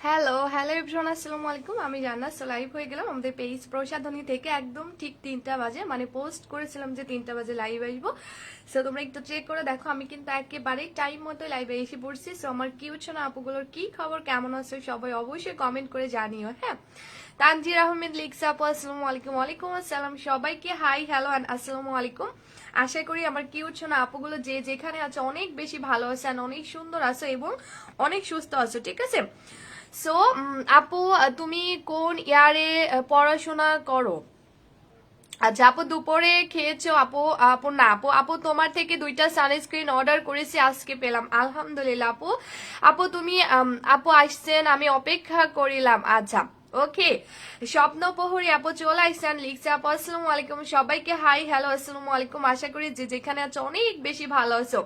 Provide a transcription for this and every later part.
Hello hello everyone, আসসালামু আলাইকুম। আমি জান্নাত। সো লাইভ হয়ে গেলাম আমাদের পেজ প্রসাধনী থেকে একদম ঠিক 3টা বাজে, মানে পোস্ট করেছিলাম যে 3টা বাজে লাইভ আসবো। সো তোমরা একটু চেক করে দেখো, আমি কিন্তু একেবারেই টাইম মতো লাইভে এসে পড়ছি। সো আমার কিউট সোনা আপুগুলোর কি খবর, কেমন আছে সবাই অবশ্যই কমেন্ট করে জানিও। হ্যাঁ, তানজির আহমেদ লিখছে আপু আসসালামু আলাইকুম। ওয়ালাইকুম আসসালাম সবাইকে, হাই হ্যালো অ্যান্ড আসসালামু আলাইকুম। আশা করি আমার কিউট সোনা আপুগুলো যে যেখানে আছে অনেক বেশি ভালো আছে, অনেক সুন্দর আছো এবং অনেক সুস্থ আছো। ঠিক আছে। সো আপু, তুমি কোন ইয়ারে পড়াশোনা করো? আচ্ছা আপু, দুপুরে খেয়েছো? আপু আপু না আপু, আপু তোমার থেকে 2টা সানস্ক্রিন অর্ডার করেছি, আজকে পেলাম আলহামদুলিল্লাহ। আপু আপু তুমি আপু আসছেন, আমি অপেক্ষা করিলাম। আচ্ছা ওকে। স্বপ্নপ্রহরী আপু চলে আসছেন, লিখছে আপু আসসালামু আলাইকুম সবাইকে, হাই হ্যালো আসসালামু আলাইকুম। আশা করি যে যেখানে আছো অনেক বেশি ভালো আছো।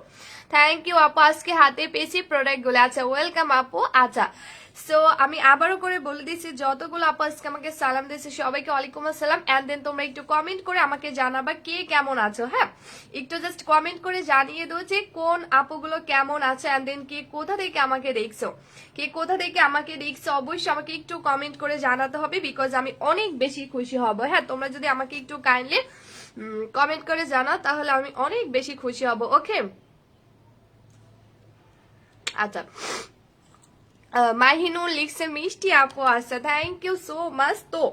থ্যাংক ইউ আপু, আজকে হাতে পেয়েছি প্রোডাক্ট গুলো। আচ্ছা ওয়েলকাম আপু। আচ্ছা সো আমি আবারও করে বলে দিচ্ছি, যতগুলো আপু আজকে আমাকে সালাম দিয়েছে সবাইকে ওয়ালাইকুম আসসালাম। এন্ড দেন তোমরা একটু কমেন্ট করে আমাকে জানাবা কে কেমন আছো। হ্যাঁ, একটু জাস্ট কমেন্ট করে জানিয়ে দাও যে কোন আপুগুলো কেমন আছে, এন্ড দেন কে কোথা থেকে আমাকে দেখছো, কে কোথা থেকে আমাকে দেখছো অবশ্যই আমাকে একটু কমেন্ট করে জানাতে হবে, বিকজ আমি অনেক বেশি খুশি হব। হ্যাঁ, তোমরা যদি আমাকে একটু কাইন্ডলি কমেন্ট করে জানাও তাহলে আমি অনেক বেশি খুশি হব। ওকে। আচ্ছা, মাহিনুর লিখছে মিষ্টি আপু। আচ্ছা থ্যাংক ইউ সো মাচ। তো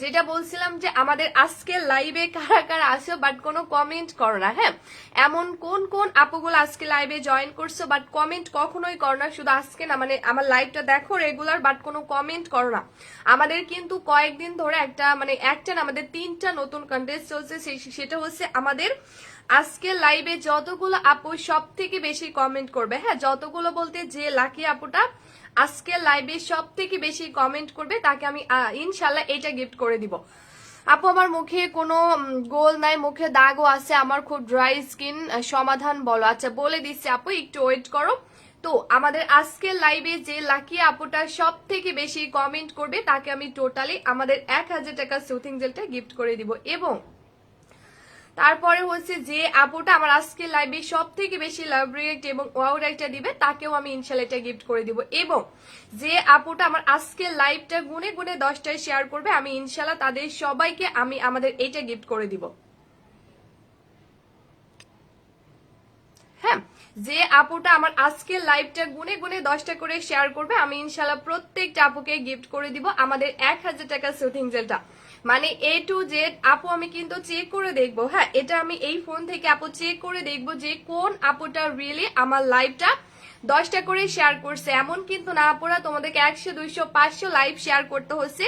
যেটা বলছিলাম যে আমাদের আজকে লাইভে কারা কারা আসো বাট কোনো কমেন্ট করো না। হ্যাঁ, এমন কোন কোন আপুগুলো আজকে লাইভে জয়েন করছো বাট কমেন্ট কখনোই করো না। শুধু আজকে না, মানে আমার লাইভটা দেখো রেগুলার বাট কোনো কমেন্ট করো না। আমাদের কিন্তু কয়েকদিন ধরে একটা না, আমাদের 3টা নতুন কন্টেস্ট চলছে। সেটা হচ্ছে আমাদের আজকে লাইভে যতগুলো আপু সব থেকে বেশি কমেন্ট করবে, হ্যাঁ যতগুলো বলতে যে লাকি আপুটা আজকে লাইভে সব থেকে বেশি কমেন্ট করবে তাকে আমি ইনশাল্লাহ এটা গিফট করে দিব। আপু আমার মুখে কোনো গোল নাই, মুখে দাগও আছে, আমার খুব ড্রাই স্কিন, সমাধান বলো। আচ্ছা বলে দিচ্ছি আপু, একটু ওয়েট করো। তো আমাদের আজকের লাইভে যে লাকি আপুটা সব থেকে বেশি কমেন্ট করবে তাকে আমি টোটালি আমাদের 1000 টাকা সুথিং জেলটা গিফট করে দিব। এবং তারপরে হচ্ছে যে আপুটা আমার আজকে লাইভে সব থেকে বেশি লাভ রিয়েক্ট এবং ওয়াও রাইটটা দিবে তাকেও আমি ইনশাল্লাহ এটা গিফট করে দিব। এবং যে আপুটা আমার আজকে লাইভটা গুনে গুনে 10টায় শেয়ার করবে আমি ইনশাল্লাহ তাদের সবাইকে আমি আমাদের এইটা গিফট করে দিব। হ্যাঁ, যে আপুটা আমার আজকে লাইভটা গুনে গুনে 10টা করে শেয়ার করবে আমি ইনশাল্লাহ প্রত্যেকটা আপুকে গিফট করে দিব আমাদের 1000 টাকা সুথিং জেলটা। মানে এ টু জেড আপু আমি কিন্তু চেক করে দেখবো। হ্যাঁ, এটা আমি এই ফোন থেকে আপু চেক করে দেখবো যে কোন আপুটা রিয়েলি আমার লাইভটা 10টা করে শেয়ার করছে। এমন কিন্তু না আপুরা তোমাদেরকে 100 200 500 লাইভ শেয়ার করতে হচ্ছে,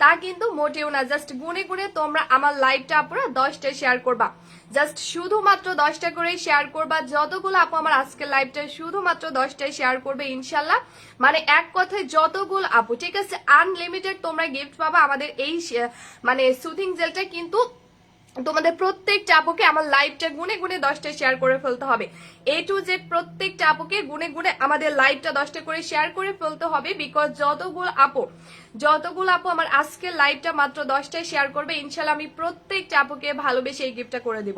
তা কিন্তু মোটেও না। জাস্ট গুনে গুনে তোমরা আমার লাইভটা আপুরা 10টা শেয়ার করবা, জাস্ট শুধুমাত্র 10টা করে শেয়ার করবা। যতগুলো আপু আমার আজকের লাইভটা শুধুমাত্র 10টায় শেয়ার করবে ইনশাল্লাহ, মানে এক কথায় যতগুলো আপু, ঠিক আছে, আনলিমিটেড তোমরা গিফট পাবা আমাদের এই মানে সুথিং জেলটা। কিন্তু তোমাদের প্রত্যেকটা আপুকে আমার লাইভটা গুনে গুনে 10টা শেয়ার করে ফেলতে হবে। এ টু জেড প্রত্যেকটা আপুকে গুনে গুনে আমাদের লাইভটা 10টা করে শেয়ার করে ফেলতে হবে, বিকজ যতগুলো আপু আমার আজকের লাইভটা মাত্র 10টায় শেয়ার করবে ইনশাল্লাহ আমি প্রত্যেকটা আপুকে ভালোবেসে এই গিফটটা করে দিব।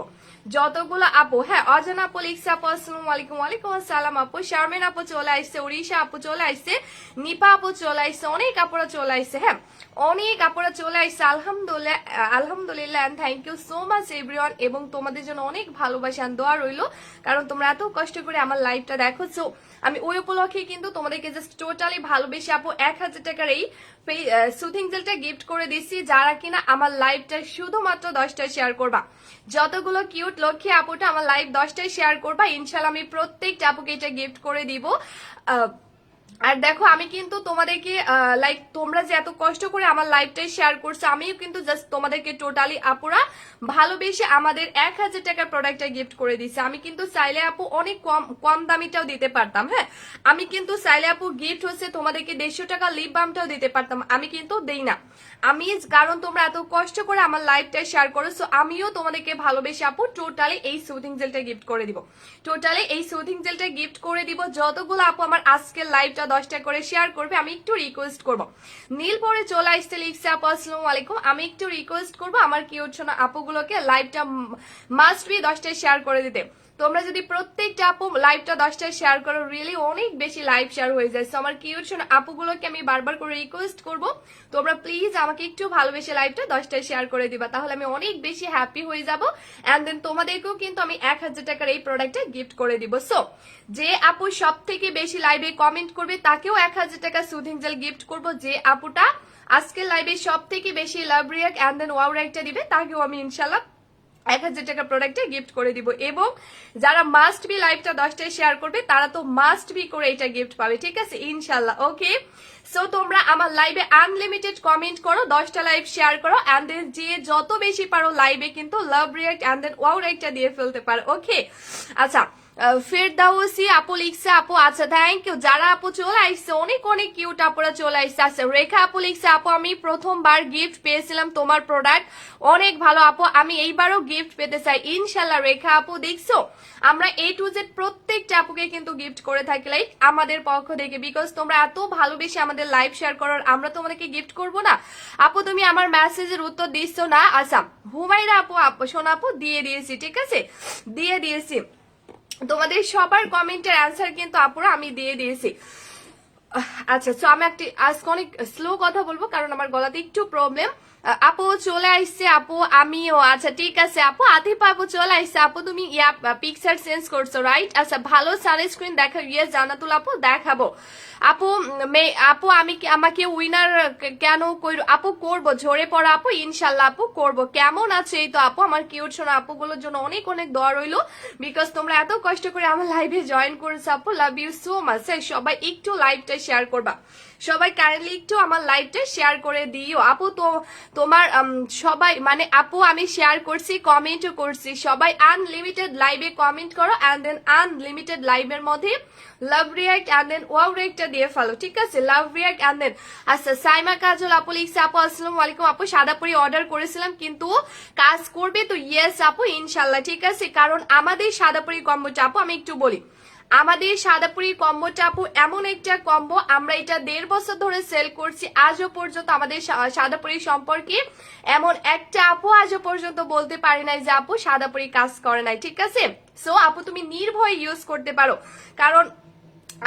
যতগুলো আপু, হ্যাঁ অজানা আপু লিখছে আপু আসসালামু আলাইকুম। ওয়ালাইকুম আসসালাম আপু। শারমিন আপু চলে আসছে, উড়িষ্যা আপু চলে আসছে, নিপা আপু চলে আসছে, অনেক আপুরা চলে আসছে। হ্যাঁ, অনেক আপুরা চলে আসছে। আলহামদুলিল্লাহ আলহামদুলিল্লাহ and thank you so much everyone. এবং তোমাদের জন্য অনেক ভালোবাসা আর দোয়া রইলো, কারণ তোমরা এত কষ্ট করে আমার লাইভটা দেখো। সো আমি ওই উপলক্ষে কিন্তু তোমাদেরকে জাস্ট টোটালি ভালোবেসে আপু 1000 টাকার এই সুথিং জেলটা গিফট করে দিচ্ছি, যারা কিনা আমার লাইভটা শুধুমাত্র 10টায় শেয়ার করবা। যতগুলো কিউট লক্ষ্মী আপুটা আমার লাইভ 10টায় শেয়ার করবা ইনশাল্লাহ আমি প্রত্যেকটা আপুকে এটা গিফট করে দিব। আর দেখো আমি কিন্তু তোমাদেরকে লাইক তোমরা যে এত কষ্ট করে আমার লাইভটাই শেয়ার করছো, আমিও কিন্তু জাস্ট তোমাদেরকে টোটালি আপুরা ভালোবেসে আমাদের 1000 টাকার প্রোডাক্টটা গিফট করে দিচ্ছে। আমি কিন্তু চাইলে আপু অনেক কম কম দামিটাও দিতে পারতাম। হ্যাঁ, আমি কিন্তু চাইলে আপু গিফট হচ্ছে তোমাদেরকে 150 টাকা লিপ বামটাও দিতে পারতাম, আমি কিন্তু দেই না। আমি কারণ তোমরা এত কষ্ট করে আমার লাইভটা শেয়ার করো, সো আমিও তোমাদেরকে ভালোবেসে আপু টোটালি এই সুথিং জেলটা গিফট করে দিব। টোটালি এই সুথিং জেলটা গিফট করে দিব যতগুলো আপু আমার আজকের লাইভটা 10টা করে শেয়ার করবে। আমি একটু রিকোয়েস্ট করব, নীল পরে চলে আসতে লিখছে আপু আসসালামু আলাইকুম। আমি একটু রিকোয়েস্ট করব আমার কিউট সোনা আপুগুলোকে লাইভটা মাস্ট বি 10টায় শেয়ার করে দিতে। তো তোমরা যদি প্রত্যেকটা আপু লাইভটা 10টায় শেয়ার করো, রিয়েলি অনেক বেশি লাইভ শেয়ার হয়ে যায়। সো আমার কিউট আপুগুলোকে আমি বারবার করে রিকোয়েস্ট করব, তোমরা প্লিজ আমাকে একটু ভালোবেসে লাইভটা 10টায় শেয়ার করে দিবা, তাহলে আমি অনেক বেশি হ্যাপি হয়ে যাব। এন্ড দেন তোমাদেরকেও কিন্তু আমি 1000 টাকার এই প্রোডাক্টটা গিফট করে দিব। সো যে আপু সব থেকে বেশি লাইভে কমেন্ট করবে তাকেও 1000 টাকা সুদিং জেল গিফট করব। যে আপুটা আজকে লাইভে সব থেকে বেশি love react and then wow রিয়াক্টটা দিবে তাকেও আমি ইনশাল্লাহ 1000 টাকা প্রোডাক্টে গিফট করে দিব। এবং যারা মাস্ট বি লাইভটা 10টায় শেয়ার করবে তারা তো মাস্ট বি করে এটা গিফট পাবে, ঠিক আছে ইনশাল্লাহ। ওকে, সো তোমরা আমার লাইভে আনলিমিটেড কমেন্ট করো, 10টা লাইভ শেয়ার করো এন্ড দেন যে যত বেশি পারো লাইভে কিন্তু love react and then wow রিয়াক্টটা দিয়ে ফেলতে পারো। ওকে, আচ্ছা ফেরদাউসি আপু লিখছে আপু, আচ্ছা থ্যাংক ইউ। যারা আপু চলে আসছে অনেক অনেক কিউট আপুরা চলে আসছে। আচ্ছা রেখা আপু লিখছে আপু আমি প্রথমবার গিফট পেয়েছিলাম তোমার প্রোডাক্ট অনেক ভালো আপু, আমি এইবারও গিফট পেতে চাই ইনশাল্লাহ। রেখা আপু দেখছো আমরা A to Z প্রত্যেকটা আপুকে কিন্তু গিফট করে থাকি লাইক আমাদের পক্ষ থেকে, বিকজ তোমরা এত ভালোবেসে আমাদের লাইভ শেয়ার করার আমরা তোমাদেরকে গিফট করব না। আপু তুমি আমার মেসেজের উত্তর দিচ্ছ না। আচ্ছা হুমাইরা আপু সোনা আপু দিয়ে দিয়েছি, ঠিক আছে দিয়ে দিয়েছি, তোমাদের সবার কমেন্টের অ্যান্সার কিন্তু আপুরা আমি দিয়ে দিয়েছি। আচ্ছা তো আমি আজকে অনেক স্লো কথা বলবো কারণ আমার গলাতে একটু প্রবলেম। আপু চলে আসছে আপু, আমিও আচ্ছা ঠিক আছে আপু। আতিফা আপু চলে আসছে আপু, তুমি পিকচার চেঞ্জ করছো রাইট। আচ্ছা ভালো সানস্ক্রিন দেখা, ইয়েস জান্নাতুল আপু দেখাবো আপু। আপু আমাকে উইনার কেন আপু করবো, ঝরে পড়া আপু ইনশাল্লাহ আপু করবো। কেমন আছে এই তো আপু আমার কিউট শোনা আপুগুলোর জন্য অনেক অনেক দোয়া রইলো, বিকজ তোমরা এত কষ্ট করে আমার লাইভে জয়েন করেছো আপু, লাভ ইউ সো মাচ। সবাই একটু লাইভটা শেয়ার করবা, সবাই কাইন্ডলি একটু আমার লাইভটা শেয়ার করে দিও আপু। তো তোমার সবাই মানে আপু আমি শেয়ার করছি কমেন্টও করছি, সবাই আনলিমিটেড লাইভে কমেন্ট করো এন্ড দেন আনলিমিটেড লাইভের মধ্যে love react and then wow রিয়াক্টটা দিয়ে ফেলো, ঠিক আছে লাভ রিয়াক্ট এন্ড দেন। আচ্ছা সাইমা কাজল আপু লিখছে আপু আসসালামু আলাইকুম আপু, সাদা পরি অর্ডার করেছিলাম কিন্তু কাজ করবে তো, ইয়েস আপু ইনশাল্লাহ ঠিক আছে। কারণ আমাদের সাদা পরি কম্বোটা আপু আমি একটু বলি, আমাদের সাদাপুরি কম্বোটা আপু এমন একটা কম্বো, আমরা এটা 1.5 বছর ধরে সেল করছি, আজও পর্যন্ত আমাদের সাদাপুরি সম্পর্কে এমন একটা আপু আজও পর্যন্ত বলতে পারি নাই যে আপু সাদাপুরি কাজ করে নাই, ঠিক আছে। সো আপু তুমি নির্ভয়ে ইউজ করতে পারো, কারণ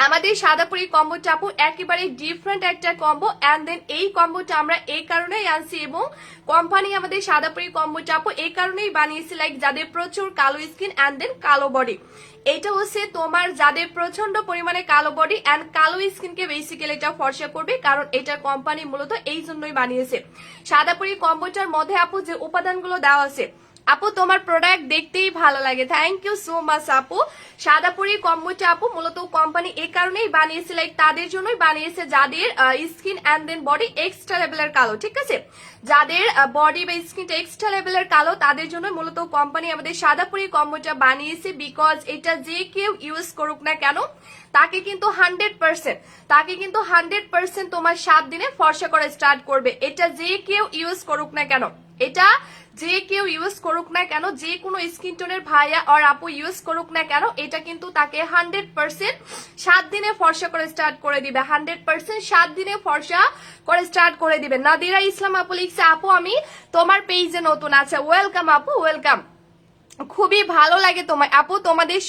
আমাদের সাদাপুরি কম্বোটা আপু একেবারে ডিফারেন্ট একটা কম্বো এন্ড দেন এই কম্বোটা আমরা এই কারণেই আনছি এবং কোম্পানি আমাদের সাদাপুরি কম্বোটা আপু এই কারণেই বানিয়েছে লাইক যাদের প্রচুর কালো স্কিন এন্ড দেন কালো বডি, এটা হচ্ছে তোমার যাদের প্রচন্ড পরিমাণে কালো বডি এন্ড কালো স্কিনকে বেসিক্যালি এটা ফর্সা করবে, কারণ এটা কোম্পানি মূলত এই জন্যই বানিয়েছে। সাদাপুরি কম্বোটার মধ্যে আপু যে উপাদানগুলো দেওয়া আছে আপু তোমার প্রোডাক্ট দেখতেই ভালো লাগে, থ্যাংক ইউ সো মাচ আপু। সাদাপুরি কম্বোটা আপু মূলত কোম্পানি এই কারণেই বানিয়েছে লাইক তাদের জন্যই বানিয়েছে যাদের skin and then body extra লেভেলের কালো, ঠিক আছে যাদের বডি বা স্কিনটা এক্সট্রা লেভেলের কালো তাদের জন্য মূলত কোম্পানি আমাদের সাদাপুরি কম্বোটা বানিয়েছে, বিকজ এটা যে কেউ ইউজ করুক না কেন তাকে কিন্তু 100% তোমার 7 দিনে ফর্সা করে স্টার্ট করবে। এটা যে কেউ ইউজ করুক না কেন, এটা যে কেউ ইউজ করুক না কেন, যে কোনো স্কিন টোনের ভাইয়া আর আপু ইউজ করুক না কেন, এটা কিন্তু তাকে 100% 7 দিনে ফর্সা করে স্টার্ট করে দিবে, 100% 7 দিনে ফর্সা করে স্টার্ট করে দিবে। নাদিরা ইসলাম আপু লিখছে আপু আমি তোমার পেজে নতুন, আচ্ছা ওয়েলকাম আপু ওয়েলকাম, খুবই ভালো লাগে তোমার আপু। তোমাদের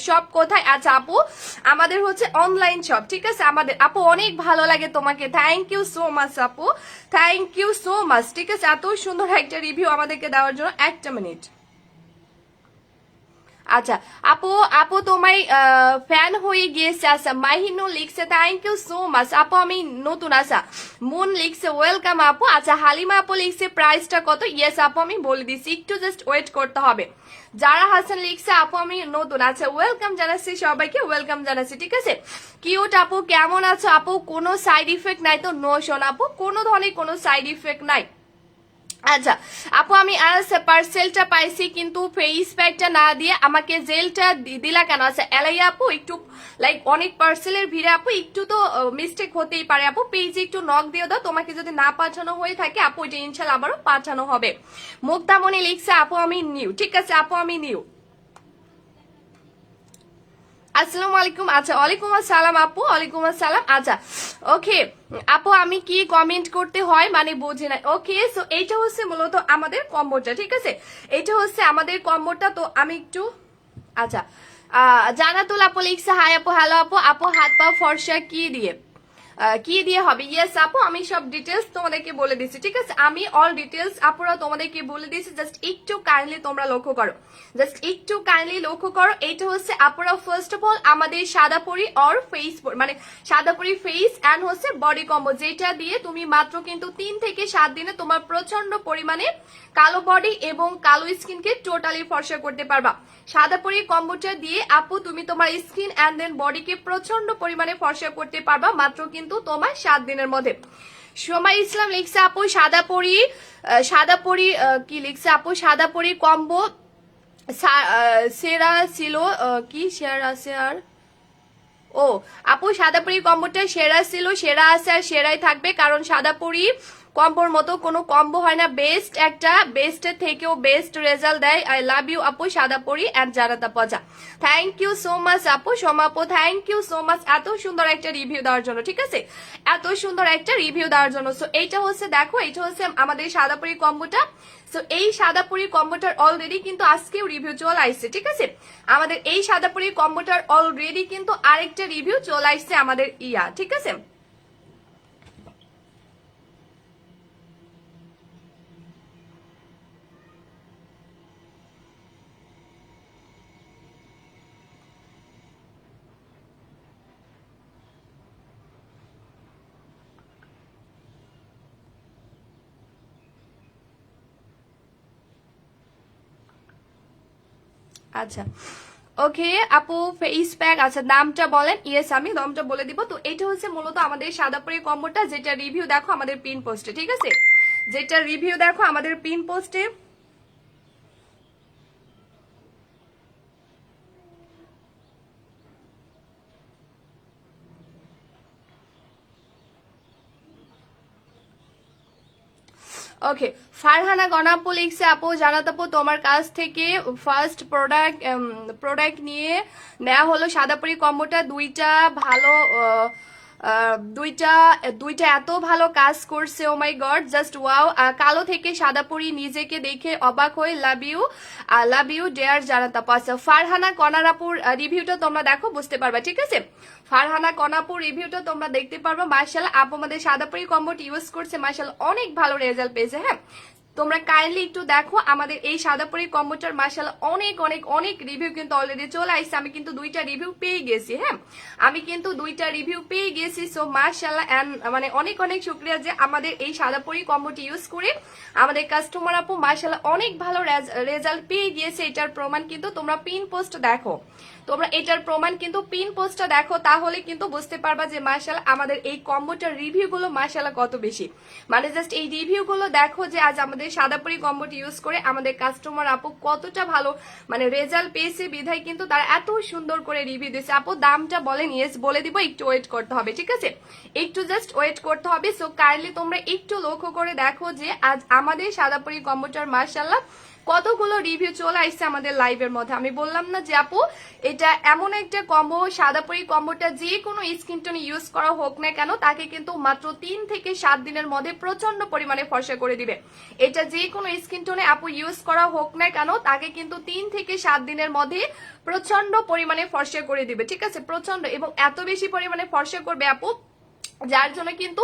শপ কোথায়? আচ্ছা আপু আমাদের হচ্ছে অনলাইন শপ, ঠিক আছে আমাদের আপু অনেক ভালো লাগে তোমাকে, থ্যাংক ইউ সো মাচ আপু, থ্যাংক ইউ সো মাচ, ঠিক আছে এত সুন্দর একটা রিভিউ আমাদেরকে দেওয়ার জন্য। একটা মিনিট, আচ্ছা আপু তোমায় ফ্যান হয়ে গিয়েছে। আচ্ছা মাহিনু লিখছে থ্যাংক ইউ সো মাচ আপু আমি নতুন। আচ্ছা মুন লিখছে ওয়েলকাম আপু। আচ্ছা হালিমা আপু লিখছে প্রাইসটা কত, ইয়েস আপু আমি বলে দিচ্ছি, একটু জাস্ট ওয়েট করতে হবে। যারা হাসান লিখছে আপু আমি নতুন, আচ্ছা ওয়েলকাম জানাচ্ছি সবাইকে, ওয়েলকাম জানাচ্ছি, ঠিক আছে। কিউট আপু কেমন আছো আপু, কোনো সাইড ইফেক্ট নাই তো? নো শোন আপু কোনো ধরনের কোনো সাইড ইফেক্ট নাই। আচ্ছা আপু আমি পার্সেলটা পাইছি কিন্তু ফেস প্যাকটা না দিয়ে আমাকে জেলটা দিলা কেন? আচ্ছা এলাইয়া আপু একটু লাইক অনেক পার্সেলের ভিড়ে আপু একটু তো মিস্টেক হতেই পারে আপু, পেজে একটু নক দিয়ে দাও, তোমাকে যদি না পাঠানো হয়ে থাকে আপু এটা ইনশাল্লাহ আবারও পাঠানো হবে। মুক্তামণি লিখছে আপু আমি নিউ, ঠিক আছে আপু আমি নিউ। আসসালামু আলাইকুম, আচ্ছা ওয়ালাইকুম আসসালাম আপু, ওয়ালাইকুম আসসালাম। আচ্ছা ওকে আপু আমি কি কমেন্ট করতে হয় মানে বুঝি না। ওকে সো এইটা হচ্ছে মূলত আমাদের কম্বোটা, ঠিক আছে এটা হচ্ছে আমাদের কম্বোটা। তো আমি একটু আচ্ছা, জানাতুল আপু লিখছে হাই আপু, হ্যালো আপু। আপু হাত পা ফর্সা কি দিয়ে, কি দিয়ে হবে? ইয়েস আপু, আমি সব ডিটেলস তোমাদেরকে বলে দিচ্ছি, ঠিক আছে? আমি অল ডিটেলস আপুরা তোমাদেরকে বলে দিচ্ছি, জাস্ট একটু কাইন্ডলি তোমরা লক্ষ্য করো, জাস্ট একটু কাইন্ডলি লক্ষ্য করো। এইটা হচ্ছে আপুরা ফার্স্ট অফ অল আমাদের সাদা পরি অর ফেস, মানে সাদা পরি ফেস অ্যান্ড হচ্ছে বডি কম্বো, যেটা দিয়ে তুমি মাত্র কিন্তু 3 থেকে 7 দিনে তোমার প্রচন্ড পরিমাণে কালো বডি এবং কালো স্কিনকে টোটালি ফর্সা করতে পারবা। সাদা পরি কম্বোটা দিয়ে আপু তুমি তোমার স্কিন অ্যান্ড দেন বডিকে প্রচন্ড পরিমাণে ফর্সা করতে পারবা মাত্র কিন্তু তোমার 7 দিনের মধ্যে। সোমা ইসলাম লিখছে আপু সাদা পরি, সাদা পরি কি লিখছে আপু, সাদা পরি কম্বো সেরা ছিল, কি শেয়ার আছে আর, ও আপু সাদা পরি কম্বোটা সেরা ছিল, সেরা আছে আর সেরাই থাকবে, কারণ সাদা পরি কম্বোর মতো কোনো কম্বো হয় না, বেস্ট একটা, বেস্টের থেকেও বেস্ট রেজাল্ট দেয়। আই লাভ ইউ আপু সাদা পরি অ্যান্ড জারাতা পজা। থ্যাংক ইউ সো মাচ আপু, সোমা আপু থ্যাংক ইউ সো মাচ এত সুন্দর একটা রিভিউ দেওয়ার জন্য, ঠিক আছে? এত সুন্দর একটা রিভিউ দেওয়ার জন্য। সো এইটা হচ্ছে দেখো, এইটা হচ্ছে আমাদের সাদা পরি কম্বোটা। সো এই সাদা পরি কম্বোটার অলরেডি কিন্তু আজকেও রিভিউ চলে আসছে, ঠিক আছে? আমাদের এই সাদা পরি কম্বোটার অলরেডি কিন্তু আরেকটা রিভিউ চলে আসছে আমাদের ইয়া, ঠিক আছে? আচ্ছা ওকে আপু, ফেস প্যাক, আচ্ছা দামটা বলেন। ইয়েস আমি দামটা বলে দিব। তো এটা হচ্ছে মূলত আমাদের সাদা পরি কম্বোটা, যেটা রিভিউ দেখো আমাদের পিন পোস্টে, ঠিক আছে? যেটা রিভিউ দেখো আমাদের পিন পোস্টে। ওকে, ফারহানা গনাপু লিখছে আপু জানাত আপু তোমার কাছ থেকে ফার্স্ট প্রোডাক্ট নিয়ে নেওয়া হলো সাদাপুরি কম্বোটা, দুইটা ভালো, দুইটা দুইটা এত ভালো কাজ করছে, ও মাই গড জাস্ট ওয়াও। কালো থেকে সাদাপুরি নিজেকে দেখে অবাক হয়ে লাভ ইউ ডেয়ার জানাত আপু। আচ্ছা ফারহানা কনারাপুর রিভিউটা তোমরা দেখো, বুঝতে পারবা, ঠিক আছে? ফারহানা কনাপুর রিভিউটা তোমরা দেখতে পারবা। মার্শাল্লাহ আপু আমাদের সাদাপুরি কম্বোটি ইউজ করছে, মার্শাল্লাহ অনেক ভালো রেজাল্ট পেয়েছে। হ্যাঁ, তোমরা কাইন্ডলি একটু দেখো আমাদের এই সাদাপুরি কম্বোটার মার্শাল্লাহ অনেক অনেক অনেক রিভিউ কিন্তু অলরেডি চলে আসছে। আমি কিন্তু দুইটা রিভিউ পেয়ে গেছি, হ্যাঁ আমি কিন্তু দুইটা রিভিউ পেয়ে গেছি। সো মার্শাল্লাহ মানে অনেক অনেক শুক্রিয়া যে আমাদের এই সাদাপুরি কম্বোটি ইউজ করে আমাদের কাস্টমার আপু মার্শাল্লাহ অনেক ভালো রেজাল্ট পেয়ে গিয়েছে। এটার প্রমাণ কিন্তু তোমরা পিন পোস্ট দেখো, তোমরা এটার প্রমাণ কিন্তু পিন পোস্টটা দেখো, তাহলে কিন্তু বুঝতে পারবা যে মার্শাল্লাহ আমাদের এই কম্বোটার রিভিউ গুলো মার্শাল্লাহ কত বেশি। মানে জাস্ট এই রিভিউ গুলো দেখো যে আজ আমাদের সাদাপুরি কম্বোটি ইউজ করে আমাদের কাস্টমার আপু কতটা ভালো মানে রেজাল্ট পেয়েছে, বিধায় কিন্তু তারা এত সুন্দর করে রিভিউ দিয়েছে। আপু দামটা বলেন। ইয়েস বলে দিব, একটু ওয়েট করতে হবে, ঠিক আছে? একটু জাস্ট ওয়েট করতে হবে। সো কাইন্ডলি তোমরা একটু লক্ষ্য করে দেখো যে আজ আমাদের সাদাপুরি কম্বোটার মার্শাল্লাহ কতগুলো রিভিউ চলে আসছে আমাদের লাইভের মধ্যে। আমি বললাম না যে আপু এটা এমন একটা কম্বো, সাদাপুরি কম্বোটা যে কোনো স্কিন টোনে ইউজ করা হোক না কেন তাকে কিন্তু মাত্র 3 থেকে 7 দিনের মধ্যে প্রচন্ড পরিমাণে ফর্সা করে দিবে। এটা যে কোনো স্কিন টোনে আপু ইউজ করা হোক না কেন তাকে কিন্তু 3 থেকে 7 দিনের মধ্যে প্রচন্ড পরিমাণে ফর্সা করে দিবে, ঠিক আছে? প্রচন্ড, এবং এত বেশি পরিমাণে ফর্সা করবে আপু যার জন্য কিন্তু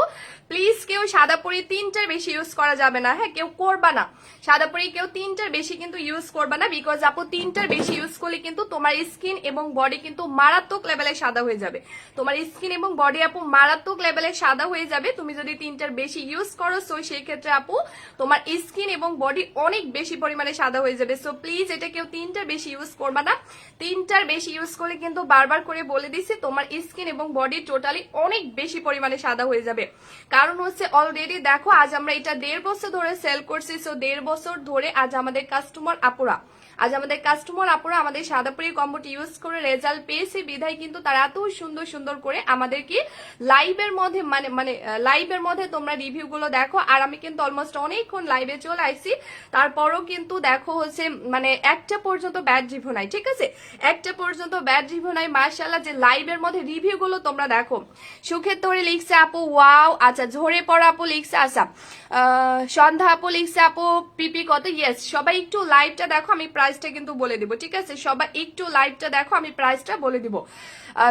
প্লিজ কেউ সাদাপুরি 3টার বেশি ইউজ করা যাবে না। হ্যাঁ, কেউ করবা না সাদাপুরি, কেউ 3টার বেশি কিন্তু ইউজ করবা না, বিকজ আপু 3টার বেশি ইউজ করলে কিন্তু তোমার স্কিন এবং বডি কিন্তু মারাত্মক লেভেলে সাদা হয়ে যাবে। তোমার স্কিন এবং বডি আপু মারাত্মক লেভেলে সাদা হয়ে যাবে তুমি যদি 3টার বেশি ইউজ করো। সো সেই ক্ষেত্রে আপু তোমার স্কিন এবং বডি অনেক বেশি পরিমাণে সাদা হয়ে যাবে। সো প্লিজ এটা কেউ 3টার বেশি ইউজ করবা না। 3টার বেশি ইউজ করলে কিন্তু বারবার করে বলে দিচ্ছি তোমার স্কিন এবং বডি টোটালি অনেক বেশি পরিমাণে সাদা হয়ে যাবে। কারণ হচ্ছে অলরেডি দেখো আজ আমরা এটা 1.5 বছর ধরে সেল করছি। সো 1.5 বছর ধরে আজ আমাদের কাস্টমার আপুরা আমাদের সাদাপুরি কম্বোটি ইউজ করে রেজাল্ট পেয়েছে, বিধায় কিন্তু তারা এত সুন্দর সুন্দর করে আমাদেরকে লাইভের মধ্যে মানে লাইভের মধ্যে তোমরা রিভিউ গুলো দেখো। আর আমি কিন্তু অলমোস্ট অনেকক্ষণ লাইভে চলে আসছি, তারপরও কিন্তু দেখো হচ্ছে মানে একটা পর্যন্ত ব্যাড রিভিউ নাই, ঠিক আছে? একটা পর্যন্ত ব্যাড রিভিউ নাই। মার্শাল্লাহ যে লাইভের মধ্যে রিভিউ গুলো তোমরা দেখো। সুখের তরে লিখছে আপু ওয়াও। আচ্ছা ঝরে পড়া আপু লিখছে, আচ্ছা সন্ধ্যা আপু লিখছে আপু পিপি কত। ইয়েস, সবাই একটু লাইভটা দেখো, আমি প্রায় প্রাইসটা কিন্তু বলে দিব, ঠিক আছে? সবাই একটু লাইভটা দেখো, আমি প্রাইসটা বলে দিব।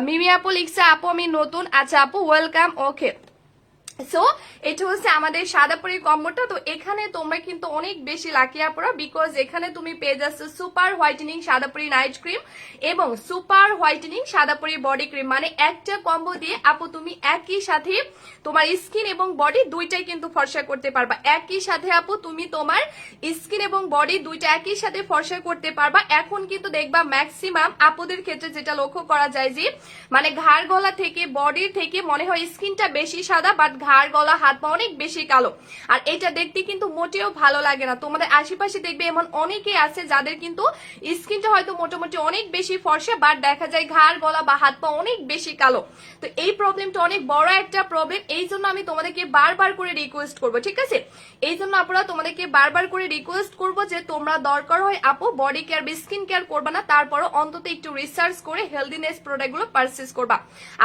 মিমি আপু লিখছে আপু আমি নতুন। আচ্ছা আপু ওয়েলকাম, ওকে। সো এটা হচ্ছে আমাদের সাদাপুরি কম্বোটা। তো এখানে তোমরা কিন্তু অনেক বেশি লাকি আপুরা, বিকজ এখানে তুমি পেয়ে যাচ্ছ সুপার হোয়াইটেনিং সাদাপুরি নাইট ক্রিম এবং সুপার হোয়াইটেনিং সাদাপুরি বডি ক্রিম। মানে একটা কম্বো দিয়ে আপু তুমি একই সাথে তোমার স্কিন এবং বডি দুইটাই কিন্তু ফর্সা করতে পারবা। একই সাথে আপু তুমি তোমার স্কিন এবং বডি দুইটা একই সাথে ফর্সা করতে পারবা। এখন কিন্তু দেখবা ম্যাক্সিমাম আপুদের ক্ষেত্রে যেটা লক্ষ্য করা যায় যে মানে ঘাড় গলা থেকে বডির থেকে মনে হয় স্কিনটা বেশি সাদা, বাট ঘাড় গলা হাত পা অনেক বেশি কালো। আর এটা দেখতে কিন্তু মোটেও ভালো লাগে না। তোমাদের আশেপাশে দেখবে এমন অনেকেই আছে যাদের কিন্তু স্কিনটা হয়তো মোটামুটি অনেক বেশি ফর্সা, বাট দেখা যায় ঘাড় গলা বা হাত পা অনেক বেশি কালো। তো এই প্রবলেমটা অনেক বড় একটা প্রবলেম। এই জন্য আমি তোমাদেরকে বারবার করে রিকোয়েস্ট করবো, ঠিক আছে? এই জন্য আপনারা তোমাদেরকে বারবার করে রিকোয়েস্ট করবো যে তোমরা দরকার হয় আপু বডি কেয়ার বা স্কিন কেয়ার করবা না, তারপরও অন্তত একটু রিসার্চ করে হেলদিনেস প্রোডাক্ট গুলো পারচেজ করবা।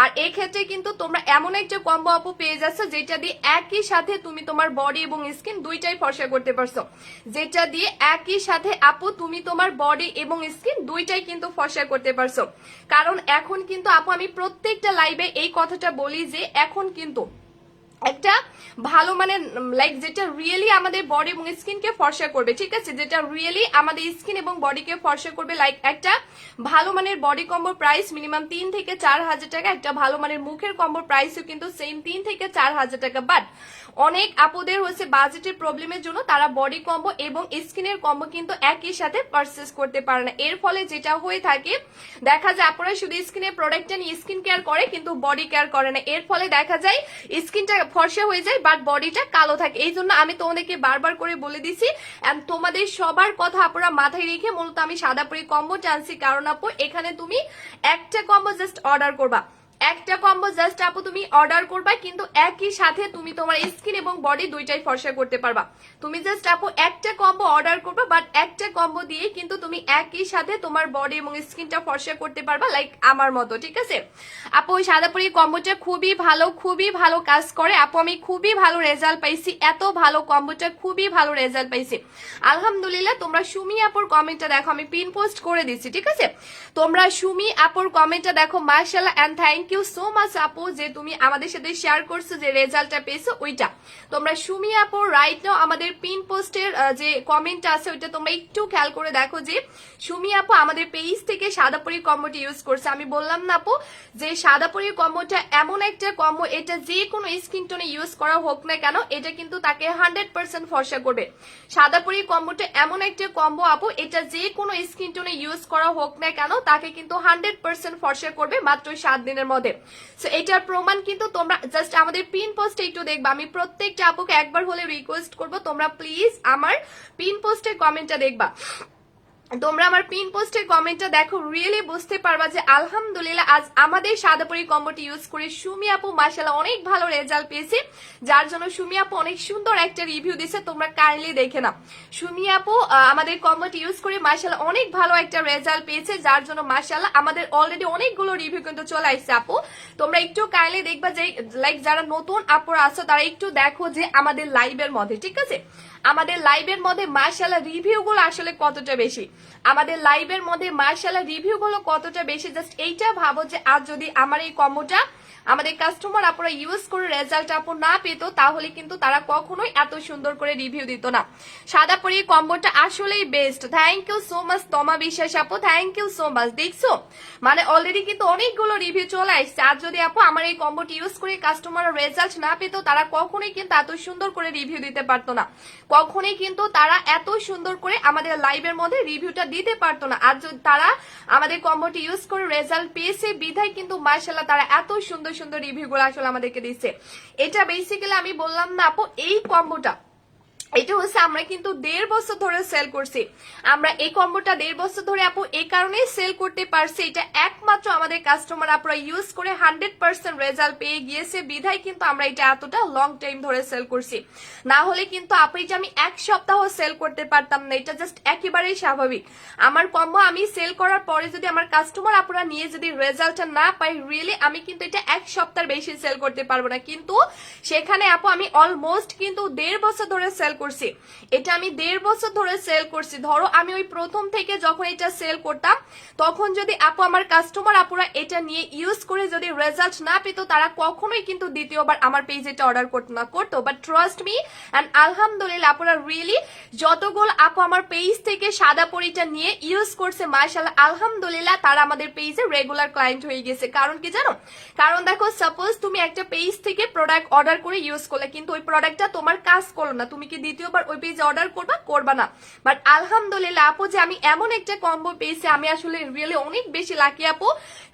আর এই ক্ষেত্রে কিন্তু তোমরা এমন একটা কম্বো আপু পেয়ে যাচ্ছ যেটা দিয়ে একই সাথে তুমি তোমার বডি এবং স্কিন দুইটাই ফর্সা করতে পারছো। যেটা দিয়ে একই সাথে আপু তুমি তোমার বডি এবং স্কিন দুইটাই কিন্তু ফর্সা করতে পারছো। কারণ এখন কিন্তু আপু আমি প্রত্যেকটা লাইভে এই কথাটা বলি যে এখন কিন্তু একটা ভালো মানে লাইক যেটা রিয়েলি আমাদের বডি এবং স্কিনকে ফর্সা করবে, ঠিক আছে? যেটা রিয়েলি আমাদের স্কিন এবং বডিকে ফর্সা করবে, লাইক একটা ভালো মানের বডি কম্বোর প্রাইস মিনিমাম 3 থেকে 4,000 টাকা। একটা ভালো মানের মুখের কম্বোর প্রাইসও কিন্তু সেম 3 থেকে 4,000 টাকা। বাট অনেক আপুদের হচ্ছে বাজেটের প্রবলেমের জন্য তারা বডি কম্বো এবং স্কিনের কম্বো কিন্তু একই সাথে পারচেজ করতে পারে না। এর ফলে যেটা হয়ে থাকে দেখা যায় আপনারা শুধু স্কিনের প্রোডাক্টটা নিয়ে স্কিন কেয়ার করে কিন্তু বডি কেয়ার করে না। এর ফলে দেখা যায় স্কিনটা ফর্সা হয়ে যায় বাট বডিটা কালো থাকে। এই জন্য আমি তোমাদেরকে বারবার করে বলে দিছি, তোমাদের সবার কথা আপনারা মাথায় রেখে মূলত আমি সাদাপুরি কম্বো টানছি। কারণ আপু এখানে তুমি একটা কম্বো জাস্ট অর্ডার করবা, একটা কম্বো জাস্ট আপু তুমি অর্ডার করবা, কিন্তু একই সাথে তুমি তোমার স্কিন এবং বডি দুইটাই ফর্সা করতে পারবা। তুমি জাস্ট আপু একটা কম্বো অর্ডার করবা, বাট একটা কম্বো দিয়ে কিন্তু তুমি একই সাথে তোমার বডি এবং স্কিনটা ফর্সা করতে পারবা, লাইক আমার মতো, ঠিক আছে? আপু ওই সাদাপুরি কম্বোটা খুবই ভালো কাজ করে আপু। আমি খুবই ভালো রেজাল্ট পাইছি, এত ভালো কম্বোটা খুবই ভালো রেজাল্ট পাইছি আলহামদুলিল্লাহ। তোমরা সুমি আপুর কমেন্টটা দেখো, আমি পিন পোস্ট করে দিচ্ছি, ঠিক আছে? তোমরা সুমি আপুর কমেন্টটা দেখো, মাশাআল্লাহ and thank you so much আপু যে তুমি আমাদের সাথে শেয়ার করছো যে রেজাল্টটা পেয়েছো ওইটা। তোমরা সুমি আপু রাইট নাও আমাদের পিন পোস্টের যে কমেন্ট আছে ওইটা তোমরা একটু খেয়াল করে দেখো যে সুমি আপু আমাদের পেজ থেকে সাদাপুরি কম্বোটি ইউজ করছে। আমি বললাম না আপু যে সাদাপুরি কম্বোটা এমন একটা কম্বো, এটা যে কোনো স্কিন টোনে ইউজ করা হোক না কেন এটা কিন্তু তাকে 100% ফর্সা করবে। সাদাপুরি কম্বোটা এমন একটা কম্বো আপু, এটা যে কোনো স্কিন টোনে ইউজ করা হোক না কেন তাকে কিন্তু 100% ফর্সা করবে মাত্র 7 দিনের মধ্যে। সো এটার প্রমাণ কিন্তু তোমরা জাস্ট আমাদের পিন পোস্টে একটু দেখবা। আমি প্রত্যেকটা আপুকে একবার হলে রিকোয়েস্ট করবো তোমরা প্লিজ আমার পিন পোস্টের কমেন্টটা দেখবা। তোমরা আমার পিন পোস্টের কমেন্টটা দেখো, রিয়েলি বুঝতে পারবা যে আলহামদুলিল্লাহ আজ আমাদের সাদাপুরি কম্বোটি ইউজ করে সুমি আপু মাশাআল্লাহ অনেক ভালো রেজাল্ট পেয়েছে, যার জন্য সুমি আপু অনেক সুন্দর একটা রিভিউ দিছে। তোমরা কাইন্ডলি দেখে নাও। সুমি আপু আমাদের কম্বোটি ইউজ করে মাশাআল্লাহ অনেক ভালো একটা রেজাল্ট পেয়েছে, যার জন্য মাশাআল্লাহ আমাদের অলরেডি অনেকগুলো রিভিউ কিন্তু চলে আসছে আপু। তোমরা একটু কাইন্ডলি দেখবা যে লাইক যারা নতুন আপুরা আছো তারা একটু দেখো যে আমাদের লাইভের মধ্যে, ঠিক আছে? আমাদের লাইভের মধ্যে মাশাআল্লাহ রিভিউ গুলো আসলে কতটা বেশি, আমাদের লাইভের মধ্যে মাশাআল্লাহ রিভিউ গুলো কতটা বেশি। জাস্ট এইটা ভাবো যে আজ যদি আমার এই কম্বোটা আমাদের কাস্টমার আপুরা ইউজ করে রেজাল্ট আপু না পেত তাহলে কিন্তু তারা কখনোই এত সুন্দর করে রিভিউ দিত না। সাদাপুরি কম্বোটা আসলেই best. Thank you so much Toma Biswas আপু, থ্যাংক ইউ সো মাচ। দেখছো মানে অলরেডি কিন্তু অনেকগুলো রিভিউ চলে আসছে। আর যদি আপু আমার এই কম্বোটি ইউজ করে কাস্টমার রেজাল্ট না পেত তারা কখনোই কিন্তু এত সুন্দর করে রিভিউ দিতে পারতো না, কখনোই কিন্তু তারা এত সুন্দর করে আমাদের লাইভের মধ্যে রিভিউটা দিতে পারতো না। আর যদি তারা আমাদের কম্বোটি ইউজ করে রেজাল্ট পেয়েছে বিধায় কিন্তু মাশাআল্লাহ তারা এত সুন্দর সুন্দর রিভিউ গুলো আসলে আমাদেরকে দিচ্ছে। এটা বেসিক্যালি আমি বললাম না আপু এই কম্বোটা এটা হচ্ছে আমরা কিন্তু 1.5 বছর ধরে সেল করছি। আমরা এই কম্বোটা 1.5 বছর ধরে আপু এই কারণে সেল করতে পারছি, এটা একমাত্র আমাদের কাস্টমার আপুরা ইউজ করে 100% রেজাল্ট পেয়ে গিয়েছে বিধায় কিন্তু আমরা এটা এতটা লং টাইম ধরে সেল করছি। না হলে কিন্তু আপু এটা আমি 1 সপ্তাহ সেল করতে পারতাম না, এটা জাস্ট একেবারেই স্বাভাবিক। আমার কম্বো আমি সেল করার পরে যদি আমার কাস্টমার আপুরা নিয়ে যদি রেজাল্টটা না পাই রিয়েলি আমি কিন্তু এটা 1 সপ্তাহ বেশি সেল করতে পারবো না। কিন্তু সেখানে আপু আমি অলমোস্ট কিন্তু 1.5 বছর ধরে সেল করছি, এটা আমি 1.5 বছর ধরে সেল করছি। ধরো আমি ওই প্রথম থেকে যখন এটা সেল করতাম তখন যদি আপু আমার কাস্টমার আপুরা এটা নিয়ে ইউজ করে যদি রেজাল্ট না পেত তারা কখনোই কিন্তু দ্বিতীয়বার আমার পেজে এটা অর্ডার করতো। বাট ট্রাস্ট মি এন্ড আলহামদুলিল্লাহ আপুরা রিয়েলি যতগুলো আপু আমার পেজ থেকে সাদা পরিটা নিয়ে ইউজ করছে মাশাআল্লাহ আলহামদুলিল্লাহ তারা আমাদের পেজে রেগুলার ক্লায়েন্ট হয়ে গেছে। কারণ কি জানো, কারণ দেখো সাপোজ তুমি একটা পেজ থেকে প্রোডাক্ট অর্ডার করে ইউজ করলে কিন্তু ওই প্রোডাক্টটা তোমার কাজ করলো না, তুমি কি দ্বিতীয়বার ওই পেজে অর্ডার করবা না। বাট আলহামদুলিল্লাহ আপু যে আমি এমন একটা কম্বো পেয়েছি, আমি আসলে রিয়েলি অনেক বেশি লাকি আপু,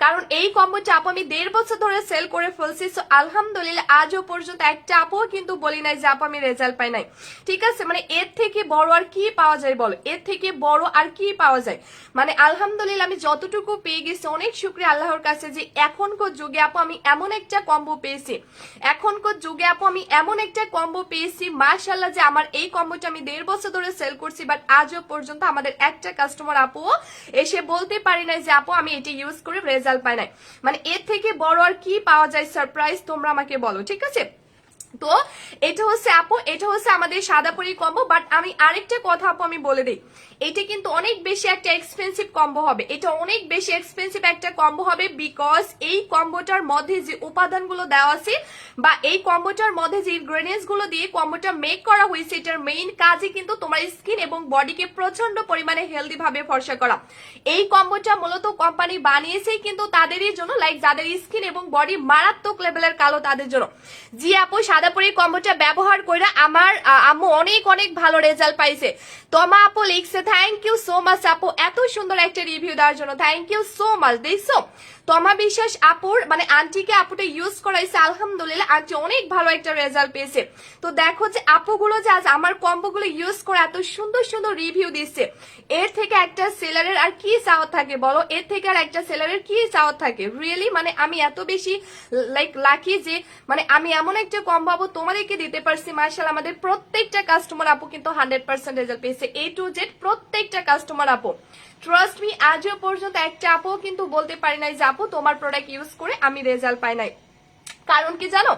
কারণ এই কম্বোটা আপু আমি 1.5 বছর ধরে সেল করে ফেলছি। সো আলহামদুলিল্লাহ আজও পর্যন্ত একটা আপু কিন্তু বলি নাই যে আপু আমি রেজাল্ট পাই নাই। ঠিক আছে, মানে এর থেকে বড় আর কি পাওয়া যায় বলো, এর থেকে বড় আর কি পাওয়া যায়। মানে আলহামদুলিল্লাহ আমি যতটুকু পেয়ে গেছি অনেক শুকরিয়া আল্লাহর কাছে যে এখনকার যুগে আপু আমি এমন একটা কম্বো পেয়েছি, এখনকার যুগে আপু আমি এমন একটা কম্বো পেয়েছি মাশাআল্লাহ যে আমার এই কম্বোটা আমি 1.5 বছর ধরে সেল করছি। বাট আজও পর্যন্ত আমাদের একটা কাস্টমার আপু এসে বলতে পারি নাই যে আপু আমি এটা ইউজ করে রেজাল্ট পাই নাই। মানে এর থেকে বড় আর কি পাওয়া যায় সারপ্রাইজ, তোমরা আমাকে বলো। ঠিক আছে, তো এটা হচ্ছে আপু, এটা হচ্ছে আমাদের সাদা পরি কম্বো। বাট আমি আরেকটা কথা আপু আমি বলে দিই, এটা কিন্তু অনেক বেশি একটা এক্সপেন্সিভ কম্বো হবে, এটা অনেক বেশি এক্সপেন্সিভ একটা কম্বো হবে। বিকজ এই কম্বোটার মধ্যে যে উপাদানগুলো দেওয়া আছে বা এই কম্বোটার মধ্যে যে ইনগ্রেডিয়েন্টস গুলো দিয়ে কম্বোটা মেক করা হয়েছে, এটার মেইন কাজই কিন্তু তোমার স্কিন এবং বডিকে প্রচন্ড পরিমাণে হেলদি ভাবে ফর্সা করা। এই কম্বোটা মূলত কোম্পানি বানিয়েছে কিন্তু তাদেরই জন্য, লাইক যাদের স্কিন এবং বডি মারাত্মক লেভেলের কালো তাদের জন্য। জি আপু সাদা পরি কম্বোটা ব্যবহার করে আমার আম্মু অনেক অনেক ভালো রেজাল্ট পাইছে। তোমা আপু লিখছে থ্যাংক ইউ সো মাচ আপু এত সুন্দর একটা রিভিউ দেওয়ার জন্য, থ্যাংক ইউ সো মাচ। দেখছো তোমা বিশ্বাস আপুর মানে আন্টিকে আপুটা ইউজ করাইছে, আলহামদুলিল্লাহ আন্টি অনেক ভালো একটা রেজাল্ট পেয়েছে। তো দেখো যে আপুগুলো যে আজ আমার কম্বোগুলো ইউজ করে এত সুন্দর সুন্দর রিভিউ দিচ্ছে, এর থেকে একটা সেলারের আর কি চাওয়া থাকে বলো, এর থেকে আর একটা সেলারের কি চাওয়া থাকে। রিয়েলি মানে আমি এত বেশি লাইক লাকি যে মানে আমি এমন একটা কম্বো আপু তোমাদেরকে দিতে পারছি মাশাআল্লাহ। আমাদের প্রত্যেকটা কাস্টমার আপু কিন্তু 100% রেজাল্ট পেয়েছে, A to Z প্রত্যেকটা কাস্টমার আপু। ট্রাস্ট মি আজও পর্যন্ত একটা আপু কিন্তু বলতে পারি নাই যে আপু তোমার প্রোডাক্ট ইউজ করে আমি রেজাল্ট পাই নাই। কারণ কি জানো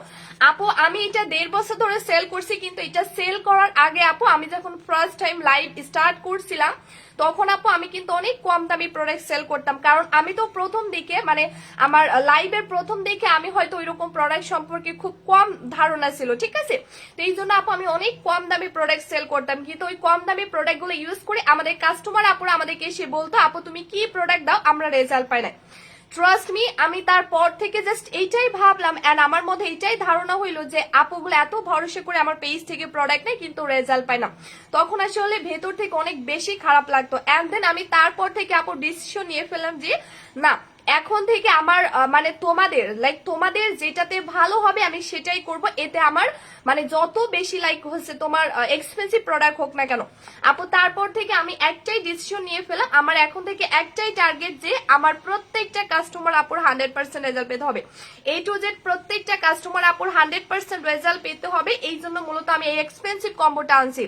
আপু, আমি এটা 1.5 বছর ধরে সেল করছি, কিন্তু এটা সেল করার আগে আপু আমি যখন ফার্স্ট টাইম লাইভ স্টার্ট করছিলাম তখন আপু আমি কিন্তু অনেক কম দামি প্রোডাক্ট সেল করতাম। কারণ আমি তো প্রথম দিকে মানে আমার লাইভের প্রথম দিকে আমি হয়তো ওইরকম প্রোডাক্ট সম্পর্কে খুব কম ধারণা ছিল। ঠিক আছে, তো এই জন্য আপু আমি অনেক কম দামি প্রোডাক্ট সেল করতাম, কিন্তু ওই কম দামি প্রোডাক্ট গুলো ইউজ করে আমাদের কাস্টমার আপুরা আমাদেরকে এসে বলতো আপু তুমি কি প্রোডাক্ট দাও, আমরা রেজাল্ট পাই না। ট্রাস্ট মি আমি তারপর থেকে জাস্ট এইটাই ভাবলাম এন্ড আমার মধ্যে এইটাই ধারণা হইলো যে আপুগুলো এত ভরসা করে আমার পেজ থেকে প্রোডাক্ট নেয় কিন্তু রেজাল্ট পায় না। তখন আসলে ভেতর থেকে অনেক বেশি খারাপ লাগতো। এন্ড দেন আমি তারপর থেকে আপু ডিসিশন নিয়ে ফেললাম যে না, এখন থেকে আমার মানে তোমাদের লাইক তোমাদের যেটাতে ভালো হবে আমি সেটাই করব। এতে আমার মানে যত বেশি লাইক হচ্ছে তোমার এক্সপেন্সিভ প্রোডাক্ট হোক না কেন আপু, তারপর থেকে আমি একটাই ডিসিশন নিয়ে ফেলাম, আমার এখন থেকে একটাই টার্গেট যে আমার প্রত্যেকটা কাস্টমার আপুর 100% রেজাল্ট পেতে হবে। A to Z প্রত্যেকটা কাস্টমার আপুর 100% রেজাল্ট পেতে হবে। এই জন্য মূলত আমি এই এক্সপেন্সিভ কম্বোটা আনছি।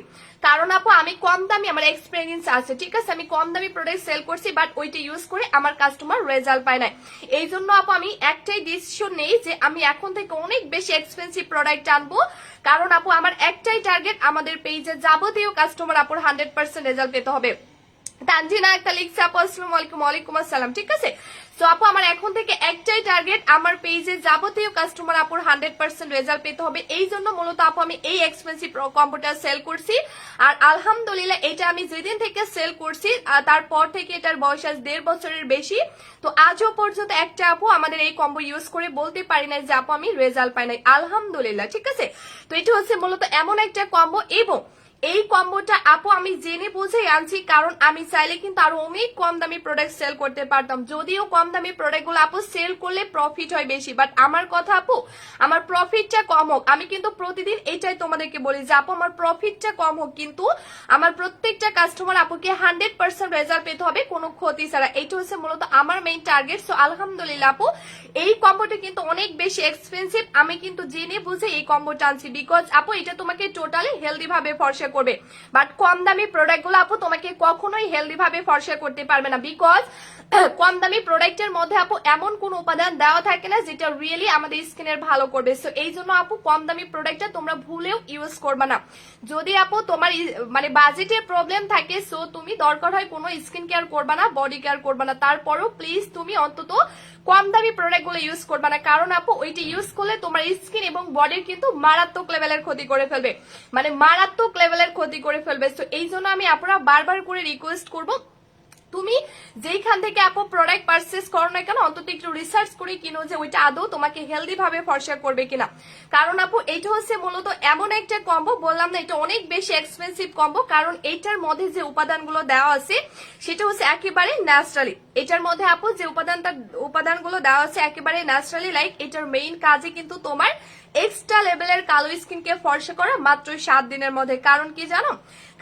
কারণ আপু আমি কম দামি, আমার এক্সপিরিয়েন্স আছে, ঠিক আছে, আমি কম দামি প্রোডাক্ট সেল করছি বাট ওইটা ইউজ করে আমার কাস্টমার রেজাল্ট পায় নাই। এই জন্য আপু আমি একটাই ডিসিশন নেই যে আমি এখন থেকে অনেক বেশি এক্সপেন্সিভ প্রোডাক্ট আনবো। কারণ আপু আমার একটাই টার্গেট, আমাদের পেজে যাবতীয় কাস্টমার আপুর 100% রেজাল্ট পেতে হবে। তানজিনা একটা লিখছে আপু আসসালামু আলাইকুম। ওয়ালাইকুম আসসালাম। ঠিক আছে, সো আপু আমার এখন থেকে একটাই টার্গেট, আমার পেজে যাবতীয় কাস্টমার আপুর 100% রেজাল্ট পেতে হবে। এই জন্য মূলত আপু আমি এই এক্সপেন্সিভ কম্পিউটার সেল করছি। আর আলহামদুলিল্লাহ এটা আমি যেদিন থেকে সেল করছি তারপর থেকে এটার বয়স আজ 1.5 বছরের বেশি। তো আজও পর্যন্ত একটা আপু আমাদের এই কম্বো ইউজ করে বলতে পারি না যে আপু আমি রেজাল্ট পাই নাই, আলহামদুলিল্লাহ। ঠিক আছে, তো এটা হচ্ছে মূলত এমন একটা কম্বো, এবং এই কম্বোটা আপু আমি জেনে বুঝেই আনছি, কারণ আমি চাইলে কিন্তু আরো অনেক কম দামি প্রোডাক্ট সেল করতে পারতাম। যদিও কম দামি প্রোডাক্ট গুলো আপু সেল করলে প্রফিট হয় বেশি, বাট আমার কথা আপু আমার প্রফিটটা কম হোক, আমি কিন্তু প্রতিদিন এটাই তোমাদেরকে বলি যে আপু আমার প্রফিটটা কম হোক, কিন্তু আমার প্রত্যেকটা কাস্টমার আপুকে 100% রেজাল্ট পেতে হবে কোনো ক্ষতি ছাড়া। এইটা হচ্ছে মূলত আমার মেইন টার্গেট। সো আলহামদুলিল্লাহ আপু এই কম্বোটা কিন্তু অনেক বেশি এক্সপেন্সিভ, আমি কিন্তু জেনে বুঝে এই কম্বোটা আনছি। বিকজ আপু এটা তোমাকে টোটালি হেলদি ভাবে ফর্সা করবে, বাট কম দামি প্রোডাক্ট গুলো আপু তোমাকে কখনোই হেলদি ভাবে ফর্সা করতে পারবে না, বিকজ কম দামি প্রোডাক্টের মধ্যে আপু এমন কোন উপাদান দেওয়া থাকে না যেটা রিয়েলি আমাদের স্কিনের ভালো করবে। সো এই জন্য আপু কম দামি প্রোডাক্টটা তোমরা ভুলেও ইউজ করবে না। যদি আপু তোমার মানে বাজেটের প্রবলেম থাকে, সো তুমি দরকার হয় কোনো স্কিন কেয়ার করবা না, বডি কেয়ার করবা না, তারপরও প্লিজ তুমি অন্তত কম দামি প্রোডাক্ট গুলো ইউজ করবা না, কারণ আপু ওইটা ইউজ করলে তোমার স্কিন এবং বডির কিন্তু মারাত্মক লেভেলের ক্ষতি করে ফেলবে, মানে মারাত্মক লেভেলের ক্ষতি করে ফেলবে। তো এই জন্য আমি আপনারা বারবার করে রিকোয়েস্ট করবো, তুমি যেইখান থেকে আপু প্রোডাক্ট পারচেস করো না কেন অন্তত একটু রিসার্চ করে কিনো যে ওইটা আদৌ তোমাকে হেলদি ভাবে ফর্সা করবে কিনা। কারণ আপু এটা হচ্ছে মূলত এমন একটা কম্বো, বললাম না এটা অনেক বেশি এক্সপেন্সিভ কম্বো, কারণ এটার মধ্যে যে উপাদানগুলো দেওয়া আছে সেটা হচ্ছে একেবারে ন্যাচারালি। এটার মধ্যে আপু যে উপাদানগুলো দেওয়া আছে একেবারে ন্যাচারালি, লাইক এটার মেইন কাজে কিন্তু তোমার এক্সট্রা লেভেলের কালো স্কিনকে ফর্সা করা মাত্র 7 দিনের মধ্যে। কারণ কি জানো,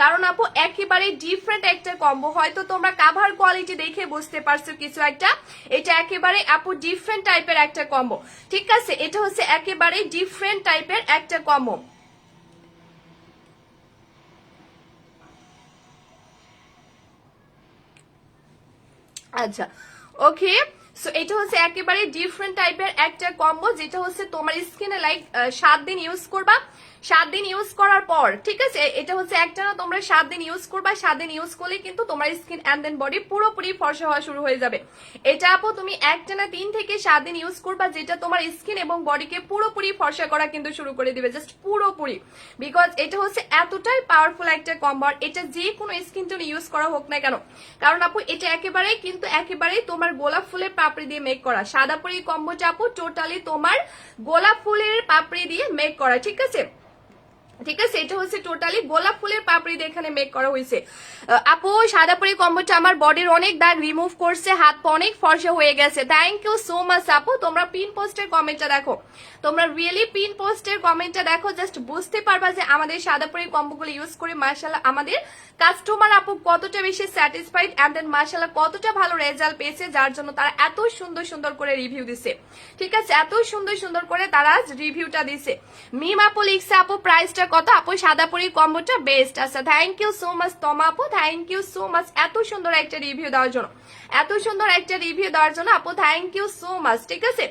কারণ আপু একেবারে ডিফারেন্ট একটা কম্বো, হয়তো তোমরা কাভার কোয়ালিটি দেখে বুঝতে পারছো কিছু একটা, এটা একেবারে আপু ডিফারেন্ট টাইপের একটা কম্বো, ঠিক আছে, এটা হচ্ছে একেবারে ডিফারেন্ট টাইপের একটা কম্বো। আচ্ছা ওকে, সো এটা হচ্ছে একেবারে ডিফারেন্ট টাইপের একটা কম্বো, যেটা হচ্ছে তোমার স্কিনে লাইক 7 দিন ইউজ করবা, 7 দিন ইউজ করার পর, ঠিক আছে, এটা হচ্ছে একটা না, তোমরা 7 দিন ইউজ করবা, 7 দিন ইউজ করলে কিন্তু তোমার স্কিন এন্ড দেন বডি পুরোপুরি ফর্সা হওয়া শুরু হয়ে যাবে। এটা আপু তুমি একটা না 3 থেকে 7 দিন ইউজ করবা, যেটা তোমার স্কিন এবং বডিকে পুরোপুরি ফর্সা করা কিন্তু শুরু করে দিবে, জাস্ট পুরোপুরি, বিকজ এটা হচ্ছে এতটাই পাওয়ারফুল একটা কম্বো। এটা যে কোনো স্কিন টোন ইউজ করা হোক না কেন, কারণ আপু এটা একেবারেই কিন্তু একেবারেই তোমার গোলাপ ফুলের পাপড়ি দিয়ে মেক করা, সাদা পরি কম্বোটা আপু টোটালি তোমার গোলাপ ফুলের পাপড়ি দিয়ে মেক করা, ঠিক আছে, ঠিক আছে, এটা হচ্ছে টোটালি গোলাপ ফুলের পাপড়ি দিয়ে এখানে মেক করা হয়েছে। আপু সাদা পরি কম্বোটা আমার বডির অনেক দাগ রিমুভ করছে, হাত পা অনেক ফর্সা হয়ে গেছে, থ্যাংক ইউ সো মাচ আপু। তোমরা পিন পোস্টের কমেন্টটা দেখো, তোমরা রিয়েলি পিন পোস্টের কমেন্টটা দেখো, জাস্ট বুঝতে পারবা যে আমাদের সাদা পরি কম্বোগুলো ইউজ করে মাশাআল্লাহ আমাদের কাস্টমার আপু কতটা বেশি স্যাটিসফাইড এন্ড দেন মাশাআল্লাহ কতটা ভালো রেজাল্ট পেয়েছে, যার জন্য তারা এত সুন্দর সুন্দর করে রিভিউ দিছে, ঠিক আছে, এত সুন্দর সুন্দর করে তারা রিভিউটা দিছে। মিম আপু লিখছে আপু প্রাইসটা কত, আপু সাদা পরি কম্বোটা বেস্ট। আচ্ছা থ্যাংক ইউ সো মাচ তমা আপু, থ্যাংক ইউ সো মাচ এত সুন্দর একটা রিভিউ দেওয়ার জন্য, এত সুন্দর একটা রিভিউ দেওয়ার জন্য আপু, থ্যাংক ইউ সো মাচ, ঠিক আছে।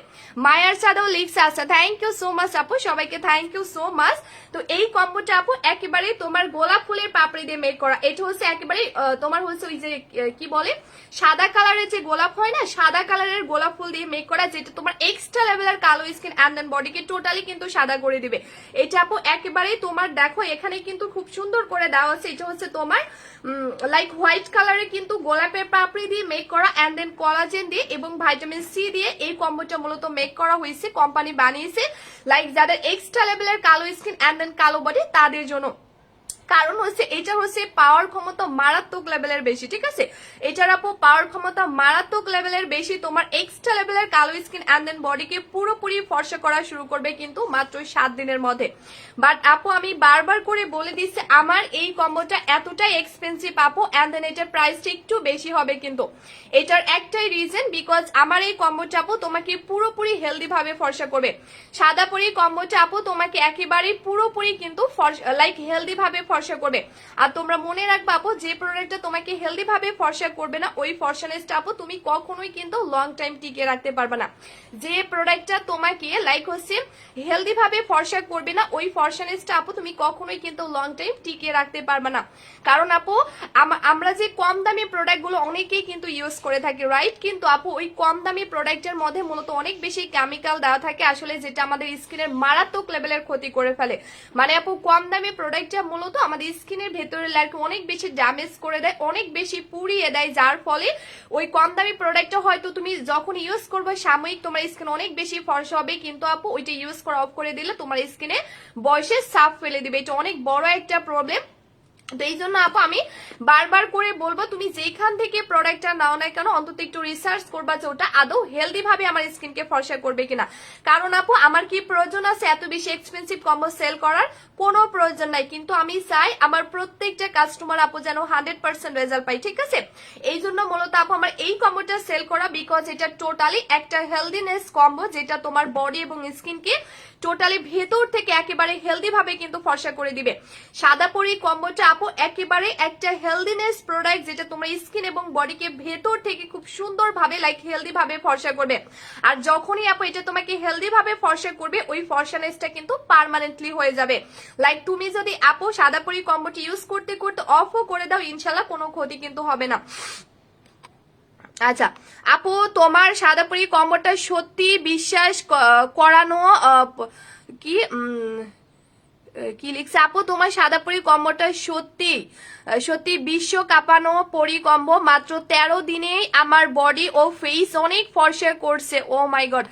মায়ার সাদাও লিখছে, আচ্ছা থ্যাংক ইউ সো মাচ আপু, সবাইকে থ্যাংক ইউ সো মাচ। তো এই কম্বোটা আপু একেবারে তোমার গোলাপ ফুলের পাপড়ি দিয়ে মেক করা, এটা হচ্ছে একেবারে তোমার হচ্ছে ওই যে কি বলে সাদা কালারের যে গোলাপ হয় না, সাদা কালারের গোলাপ ফুল দিয়ে মেক করা, যেটা তোমার এক্সট্রা লেভেলের কালো স্কিন এন্ড দেন বডিকে টোটালি কিন্তু সাদা করে দিবে। এটা আপু একেবারেই তোমার দেখো এখানে কিন্তু খুব সুন্দর করে দেওয়া আছে, এটা হচ্ছে তোমার লাইক হোয়াইট কালারে কিন্তু গোলাপের পাপড়ি দিয়ে মেক করা এন্ড দেন কলাজেন দিয়ে এবং ভাইটামিন সি দিয়ে এই কম্বোটা মূলত মেক করা হয়েছে, কোম্পানি বানিয়েছে লাইক যাদের এক্সট্রা লেভেলের কালো স্কিন এন্ড দেন কালো বডি তাদের জন্য। কারণ হচ্ছে এটা হচ্ছে পাওয়ার ক্ষমতা মারাত্মক লেভেলের বেশি, ঠিক আছে, এটার আপু পাওয়ার ক্ষমতা মারাত্মক লেভেলের বেশি, তোমার এক্সট্রা লেভেলের কালো স্কিন এন্ড দেন বডিকে পুরোপুরি ফর্সা করা শুরু করবে কিন্তু মাত্র 7 দিনের মধ্যে। বাট আপু আমি বারবার করে বলে দিচ্ছি আমার এই কম্বোটা এতটাই এক্সপেন্সিভ আপু এন্ড দেন এটার প্রাইসটা একটু বেশি হবে, কিন্তু এটার একটাই রিজন, বিকজ আমার এই কম্বোটা আপু তোমাকে পুরোপুরি হেলদি ভাবে ফর্সা করবে। সাদা পরি কম্বোটা আপু তোমাকে একেবারে পুরোপুরি কিন্তু লাইক হেলদি ভাবে ফর্সা করবে। আর তোমরা মনে রাখবা আপু যে প্রোডাক্টটা তোমাকে হেলদি ভাবে ফর্সা করবে না ওই ফর্সানেসটা আপু তুমি কখনোই কিন্তু লং টাইম টিকে রাখতে পারবে না। যে প্রোডাক্টটা তোমাকে লাইক হচ্ছে হেলদি ভাবে ফর্সা করবে না ওই ফর্সানেসটা আপু তুমি কখনোই কিন্তু লং টাইম টিকে রাখতে পারবে না। কারণ আপু আমরা যে কম দামি প্রোডাক্ট গুলো অনেকেই কিন্তু ইউজ করে থাকি, রাইট, কিন্তু আপু ওই কম দামি প্রোডাক্টের মধ্যে মূলত অনেক বেশি কেমিক্যাল দেওয়া থাকে আসলে, যেটা আমাদের স্কিনের মারাত্মক লেভেলের ক্ষতি করে ফেলে। মানে আপু কম দামি প্রোডাক্টটা মূলত আমাদের স্কিনের ভেতরে লাইক অনেক বেশি ড্যামেজ করে দেয়, অনেক বেশি পুড়িয়ে দেয়, যার ফলে ওই কম দামি প্রোডাক্টটা হয়তো তুমি যখন ইউজ করবে সাময়িক তোমার স্কিন অনেক বেশি ফর্সা হবে, কিন্তু আপু ওইটা ইউজ করা অফ করে দিলে তোমার স্কিনে বয়সের ছাপ ফেলে দিবে, এটা অনেক বড় একটা প্রবলেম। তো এই জন্য আপু আমি বারবার করে বলবো তুমি যেখান থেকে প্রোডাক্টটা নাও না কেন অন্তত একটু রিসার্চ করবা যে ওটা আদৌ হেলদি ভাবে আমার স্কিনকে ফর্সা করবে কিনা। কারণ আপু আমার কি প্রয়োজন আছে এত বেশি এক্সপেন্সিভ কম্বো সেল করার? কোনো প্রয়োজন নাই, কিন্তু আমি চাই আমার প্রত্যেকটা কাস্টমার আপু যেন 100% রেজাল্ট পাই, ঠিক আছে? এই জন্য মূলত আপু আমার এই কম্বোটা সেল করা, বিকজ এটা টোটালি একটা হেলদিনেস কম্বো যেটা তোমার বডি এবং স্কিনকে টোটালি ভেতর থেকে একেবারে হেলদি ভাবে কিন্তু ফর্সা করে দিবে। সাদা পরি কম্বোটা আপু একেবারে একটা হেলদিনেস প্রোডাক্ট যেটা তোমার স্কিন এবং বডিকে ভেতর থেকে খুব সুন্দর ভাবে লাইক হেলদি ভাবে ফর্সা করবে। আর যখনই আপু এটা তোমাকে হেলদি ভাবে ফর্সা করবে ওই ফর্সানেসটা কিন্তু পার্মানেন্টলি হয়ে যাবে। লাইক তুমি যদি আপু সাদা পরি কম্বোটি ইউজ করতে করতে অফও করে দাও ইনশাল্লাহ কোনো ক্ষতি কিন্তু হবে না। আচ্ছা আপু তোমার সাদাপুরি কম্বোটা সত্যি বিশ্বাস করানো কি কি লিখছে আপু তোমার সাদাপুরি কম্বোটা সত্যি সত্যি বিশ্ব কাঁপানো পরি কম্বো, মাত্র 13 দিনেই আমার বডি ও ফেস অনেক ফর্সা করছে। ও মাই গড,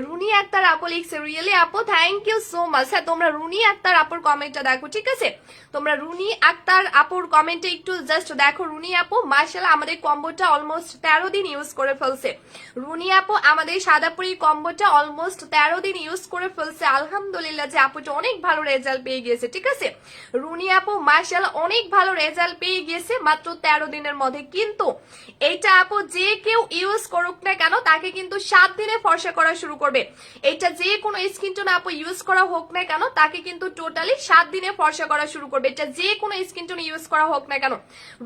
রুনি আক্তার আপু লিখছে, রিয়েলি আপু থ্যাংক ইউ সো মাচ। হ্যাঁ তোমরা রুনি আক্তার আপুর কমেন্টটা দেখো, ঠিক আছে? তোমরা রুনি আক্তার আপুর কমেন্টে একটু জাস্ট দেখো। রুনি আপু মাশাআল্লাহ আমাদের কম্বোটা অলমোস্ট 13 দিন ইউজ করে ফেলছে। রুনি আপু আমাদের সাদাপুরি কম্বোটা অলমোস্ট 13 দিন ইউজ করে ফেলছে। আলহামদুলিল্লাহ যে আপুটা অনেক ভালো রেজাল্ট পেয়ে গিয়েছে, ঠিক আছে? রুনি আপু মাশাআল্লাহ অনেক ভালো রেজাল্ট পেয়ে গিয়েছে মাত্র 13 দিনের মধ্যে। কিন্তু এইটা আপু যে কেউ ইউজ করুক না কেন তাকে কিন্তু 7 দিনে ফর্সা করা শুরু করবে। এটা যে কোনো স্কিন টোন আপু ইউজ করা হোক না কেন তাকে কিন্তু টোটালি 7 দিনে ফর্সা করা শুরু করবে। এটা যে কোনো স্কিন টোন ইউজ করা হোক না কেন।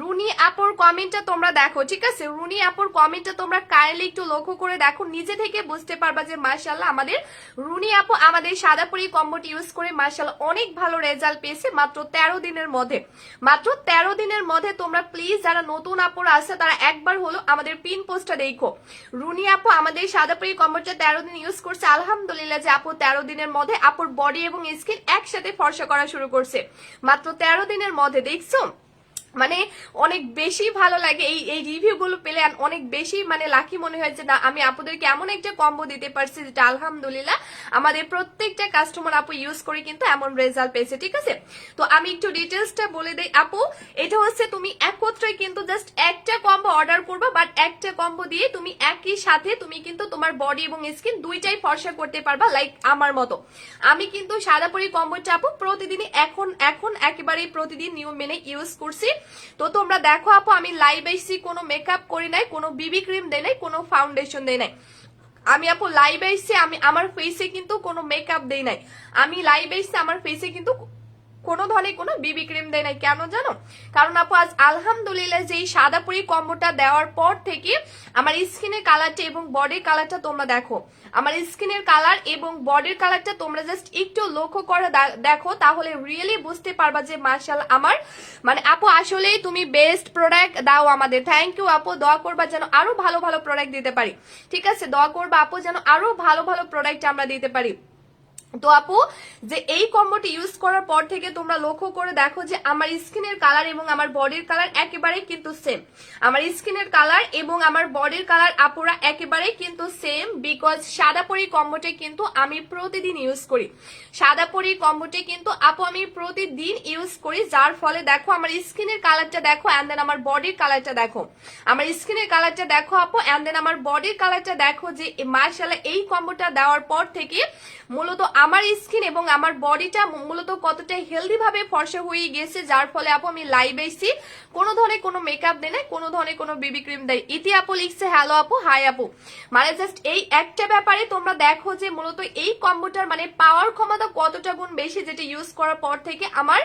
রুনি আপুর কমেন্টটা তোমরা দেখো, ঠিক আছে? রুনি আপুর কমেন্টটা তোমরা কাইন্ডলি একটু লক্ষ্য করে দেখো, নিজে থেকে বুঝতে পারবা যে মাশাআল্লাহ আমাদের রুনি আপু আমাদের সাদাপুরি কম্বোটি ইউজ করে মাশাআল্লাহ অনেক ভালো রেজাল্ট পেয়েছে মাত্র 13 দিনের মধ্যে। মাত্র 13 দিনের মধ্যে তোমরা প্লিজ যারা নতুন আপুরা আছে তারা একবার হলো আমাদের পিন পোস্টটা দেখো। রুনি আপু আমাদের সাদাপুরি কম্বোটা 13 দিন ইউজ করছে। আলহামদুলিল্লাহ যে আপু 13 দিনের মধ্যে আপুর বডি এবং স্কিন একসাথে ফর্সা করা শুরু করছে মাত্র 13 দিনের মধ্যে। দেখছো মানে অনেক বেশি ভালো লাগে এই এই রিভিউ গুলো পেলে, অনেক বেশি মানে লাকি মনে হয় যে না আমি আপুদেরকে এমন একটা কম্বো দিতে পারছি যেটা আলহামদুলিল্লাহ আমাদের প্রত্যেকটা কাস্টমার আপু ইউজ করে কিন্তু এমন রেজাল্ট পেয়েছে, ঠিক আছে? তো আমি একটু ডিটেলসটা বলে দেই আপু। এটা হচ্ছে তুমি একত্রে কিন্তু জাস্ট একটা কম্বো অর্ডার করবে, বাট একটা কম্বো দিয়ে তুমি একই সাথে তুমি কিন্তু তোমার বডি এবং স্কিন দুইটাই ফর্সা করতে পারবা। লাইক আমার মতো আমি কিন্তু সাদাপুরি কম্বোটা আপু প্রতিদিনই এখন একেবারেই প্রতিদিন নিয়ম মেনে ইউজ করছি। তো তোমরা দেখো আপু আমি লাইভ আইসি, কোনো মেকআপ করি নাই, কোনো বিবি ক্রিম দেই নাই, কোনো ফাউন্ডেশন দেই নাই। আমি আপু লাইভ আইসি আমি আমার ফেসে কিন্তু কোনো মেকআপ দেই নাই। আমি লাইভ আইসি আমার ফেসে কিন্তু কোনো ধরনের কোনো বিবি ক্রিম দেয় নাই। কেন জানো? কারণ আপু আজ আলহামদুলিল্লাহ যে এই সাদাপুরি কম্বোটা দেওয়ার পর থেকে আমার স্কিনের কালারটা এবং বডির কালারটা তোমরা দেখো। আমার স্কিনের কালার এবং বডির কালারটা তোমরা জাস্ট একটু লক্ষ্য করে দেখো, তাহলে রিয়েলি বুঝতে পারবা যে মাশাআল্লাহ আমার মানে আপু আসলেই তুমি বেস্ট প্রোডাক্ট দাও আমাদের। থ্যাংক ইউ আপু, দোয়া করবা যেন আরো ভালো ভালো প্রোডাক্ট দিতে পারি, ঠিক আছে? দোয়া করবা আপু যেন আরো ভালো ভালো প্রোডাক্ট আমরা দিতে পারি। তো আপু যে এই কম্বোটি ইউজ করার পর থেকে তোমরা লক্ষ্য করে দেখো যে আমার স্কিনের কালার এবং আমার বডির কালার একেবারেই কিন্তু সেম। আমার স্কিনের কালার এবং আমার বডির কালার আপুরা একেবারেই কিন্তু সেম, বিকজ সাদাপুরি কম্বোটি কিন্তু আমি প্রতিদিন ইউজ করি। সাদাপুরি কম্বোটি কিন্তু আপু আমি প্রতিদিন ইউজ করি, যার ফলে দেখো আমার স্কিনের কালারটা দেখো এন্ড দেন আমার বডির কালারটা দেখো। আমার স্কিনের কালারটা দেখো আপু এন্ড দেন আমার বডির কালারটা দেখো যে মাশাআল্লাহ এই কম্বোটা দেওয়ার পর থেকে মূলত আমার স্কিন এবং আমার বডিটা মূলত কতটা হেলদি ভাবে ফর্সা হয়ে গেছে, যার ফলে আপু আমি লাইভ আইসি কোনো ধরনের কোনো মেকআপ দেয় না, কোনো ধরনের কোনো বেবি ক্রিম দেয়। ইতি আপু লিখছে হ্যালো আপু, হাই আপু। মানে জাস্ট এই একটা ব্যাপারে তোমরা দেখো যে মূলত এই কম্বোটার মানে পাওয়ার ক্ষমতা কতটা গুণ বেশি, যেটা ইউজ করার পর থেকে আমার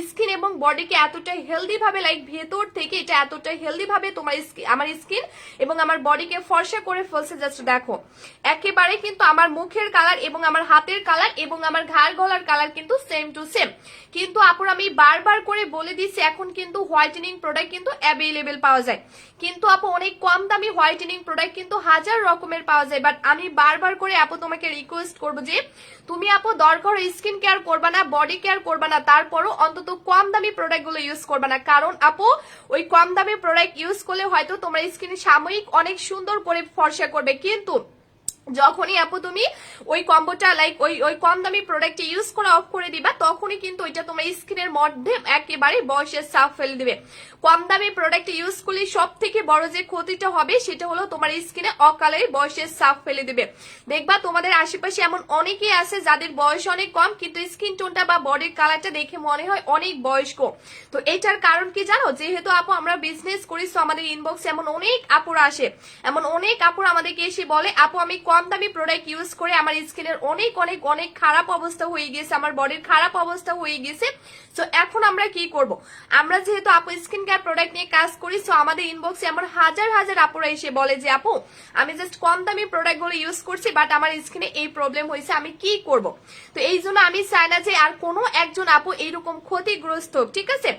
স্কিন এবং বডিকে এতটা হেলদি ভাবে লাইক ভেতর থেকে এটা এতটা হেলদি ভাবে তোমার আমার স্কিন এবং আমার বডিকে ফর্সা করে ফেলছে। জাস্ট দেখো একেবারে কিন্তু আমার মুখের কালার এবং আমার হাতের কালার এবং আমার ঘাড় গলার কালার কিন্তু সেম টু সেম। কিন্তু আপুর আমি বারবার করে বলে দিচ্ছি এখন কিন্তু হোয়াইটেনিং প্রোডাক্ট কিন্তু অ্যাভেলেবেল পাওয়া যায়, কিন্তু আপু অনেক কম দামি হোয়াইটেনিং প্রোডাক্ট কিন্তু হাজার রকমের পাওয়া যায়। বাট আমি বারবার করে আপু তোমাকে রিকোয়েস্ট করবো যে তুমি আপু দরকার স্কিন কেয়ার করবা না, বডি কেয়ার করবা না, তারপরও অন্তত কম দামি প্রোডাক্ট গুলো ইউজ করবা না। কারণ আপু ওই কম দামি প্রোডাক্ট ইউজ করলে হয়তো তোমার স্কিন সাময়িক অনেক সুন্দর করে ফর্সা করবে, কিন্তু যখনই আপু তুমি ওই কম্বোটা লাইক ওই কম দামি প্রোডাক্ট ইউজ করা অফ করে দিবা, তখনই কিন্তু ওইটা তোমার স্কিনের মধ্যে একেবারে বয়সের ছাপ ফেলে দিবে। কম দামি প্রোডাক্ট ইউজ করলে সব থেকে বড় যে ক্ষতিটা হবে সেটা হলো তোমার স্কিনে অকালে বয়সের ছাপ ফেলে দিবে। দেখবা তোমাদের আশেপাশে এমন অনেকেই আছে যাদের বয়স অনেক কম, কিন্তু স্কিন টোনটা বা বডির কালারটা দেখে মনে হয় অনেক বয়স্ক। তো এটার কারণ কি জানো? যেহেতু আপু আমরা বিজনেস করি, সো আমাদের ইনবক্সে এমন অনেক আপুরা আসে, এমন অনেক আপুরা আমাদেরকে এসে বলে আপু আমি কম দামি প্রোডাক্ট ইউজ করে আমার স্কিনের অনেক অনেক অনেক খারাপ অবস্থা হয়ে গেছে, আমার বডির খারাপ অবস্থা হয়ে গেছে। সো এখন আমরা কি করব? আমরা যেহেতু আপু স্কিন কেয়ার প্রোডাক্ট নিয়ে কাজ করি, সো আমাদের ইনবক্সে এমন হাজার হাজার আপুরা এসে বলে যে আপু আমি জাস্ট কম দামি প্রোডাক্ট গুলো ইউজ করছি, বাট আমার স্কিনে এই প্রবলেম হয়েছে, আমি কি করব? তো এই জন্য আমি চাই না যে আর কোনো একজন আপু এইরকম ক্ষতিগ্রস্ত হোক, ঠিক আছে?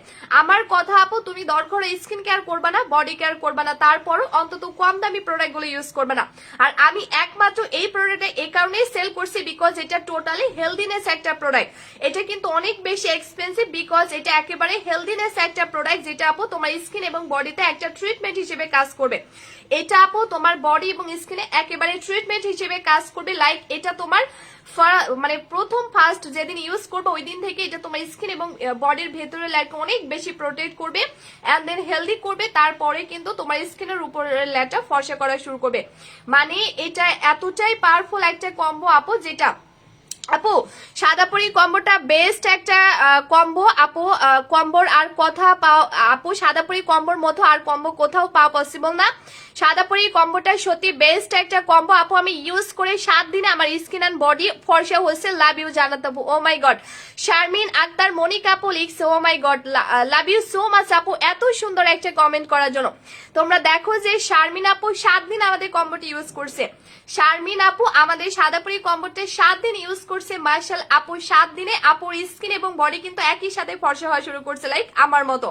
আমার কথা আপু, তুমি দরকার স্কিন কেয়ার করবা না, বডি কেয়ার করবা না, তারপরও অন্তত কম দামি প্রোডাক্ট গুলো ইউজ করবে না। আর আমি একমাত্র এই প্রোডাক্টটা এই কারণেই সেল করছি বিকজ এটা টোটালি হেলদিনেস একটা প্রোডাক্ট। এটা কিন্তু অনেক বেশি এক্সপেন্সিভ বিকজ এটা একেবারে হেলদিনেস একটা প্রোডাক্ট, যেটা আপু তোমার স্কিন এবং বডিতে একটা ট্রিটমেন্ট হিসেবে কাজ করবে। এটা আপু তোমার বডি এবং স্কিনে একেবারে ট্রিটমেন্ট হিসেবে কাজ করবে। লাইক এটা তোমার মানে প্রথম ফার্স্ট যেদিন ইউজ করবে ওই দিন থেকে এটা তোমার স্কিন এবং বডির ভেতরে লেয়ারকে অনেক বেশি প্রোটেক্ট করবে এন্ড দেন হেলদি করবে। তারপরে কিন্তু তোমার স্কিনের উপরের লেয়ারটা ফর্সা করা শুরু করবে। মানে এটা এতটাই পাওয়ারফুল একটা কম্বো আপু, যেটা আপু সাদাপুরি কম্বোটা বেস্ট একটা কম্বো আপু। কম্বোর আর কথা পাও আপু, সাদাপুরি কম্বোর মতো আর কম্বো কোথাও পাওয়া পসিবল না। সাদাপুরি কম্বোটা সত্যি বেস্ট একটা কম্বো আপু। আমি ইউজ করে 7 দিনে আমার স্কিন এন্ড বডি ফর্সা হয়েছে। লাভ ইউ জানাত আপু। Oh my God, Sharmin Akter Monika আপু লিখছে oh my God, love you so much আপু এত সুন্দর একটা কমেন্ট করার জন্য। তোমরা দেখো যে শারমিন আপু 7 দিন আমাদের কম্বোটা ইউজ করছে। শারমিন আপু আমাদের সাদাপুরি কম্বোটা 7 দিন ইউজ করছে। মার্শাল আপু 7 দিনে আপুর স্কিন এবং বডি কিন্তু একই সাথে ফর্সা হওয়া শুরু করছে, লাইক আমার মতো।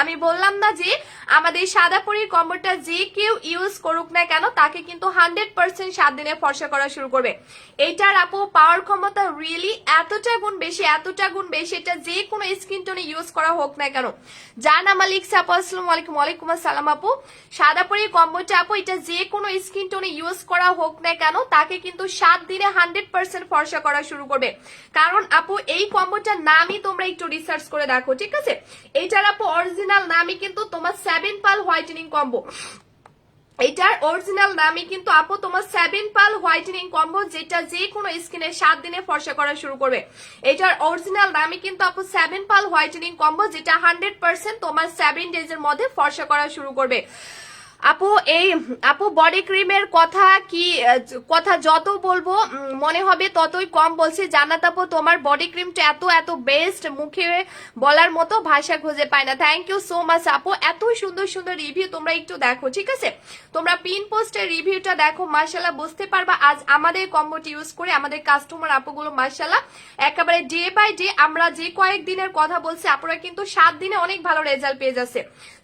আমি বললাম না যে আমাদের সাদাপুরি কম্বোটা যে কেউ ইউজ করুক না কেন তাকে কিন্তু 100% 7 দিনে ফর্সা করা শুরু করবে। এইটার আপু পাওয়ার ক্ষমতা রিয়েলি এতটা গুণ বেশি, এতটা গুণ বেশি, এটা যে কোনো স্কিন টোনে ইউজ করা হোক না কেন। জানা মালিক আপু আসসালামু আলাইকুম। ওয়ালাইকুম আসসালাম আপু। সাদাপুরি কম্বোটা আপু এটা যে কোনো স্কিন টোনে ইউজ করা হোক না কেন তাকে কিন্তু 7 দিনে 100% ফর্সা করা শুরু করবে। কারণ আপু এই কম্বোটার নামই তোমরা একটু রিসার্চ করে দেখো, ঠিক আছে? এইটার আপু অরিজিনাল নামই কিন্তু তোমার 7 পাল হোয়াইটেনিং কম্বো। এটার অরিজিনাল নামই কিন্তু আপু তোমার 7 পাল হোয়াইটেনিং কম্বো, যেটা যে কোনো স্কিনে 7 দিনে ফর্সা করা শুরু করবে। এটার অরিজিনাল নামই কিন্তু আপু 7 পাল হোয়াইটেনিং কম্বো, যেটা 100% তোমার 7 ডেজের মধ্যে ফর্সা করা শুরু করবে। আপু এই আপু বডি ক্রিমের কথা যত বলবো মনে হবে ততই কম বলছি। জান্নাত আপু তোমার বডি ক্রিমটা এত এত বেস্ট, মুখে বলার মতো ভাষা খুঁজে পায় না। থ্যাংক ইউ সো মাচ আপু। এত সুন্দর সুন্দর রিভিউ তোমরা একটু দেখো, ঠিক আছে? তোমরা পিন পোস্টের রিভিউটা দেখো, মার্শাল্লাহ বুঝতে পারবা আজ আমাদের কম্বোটি ইউজ করে আমাদের কাস্টমার আপুগুলো মার্শাল্লাহ একেবারে ডে বাই ডে, আমরা যে কয়েকদিনের কথা বলছি আপুরা কিন্তু 7 দিনে অনেক ভালো রেজাল্ট পেয়ে যাচ্ছে।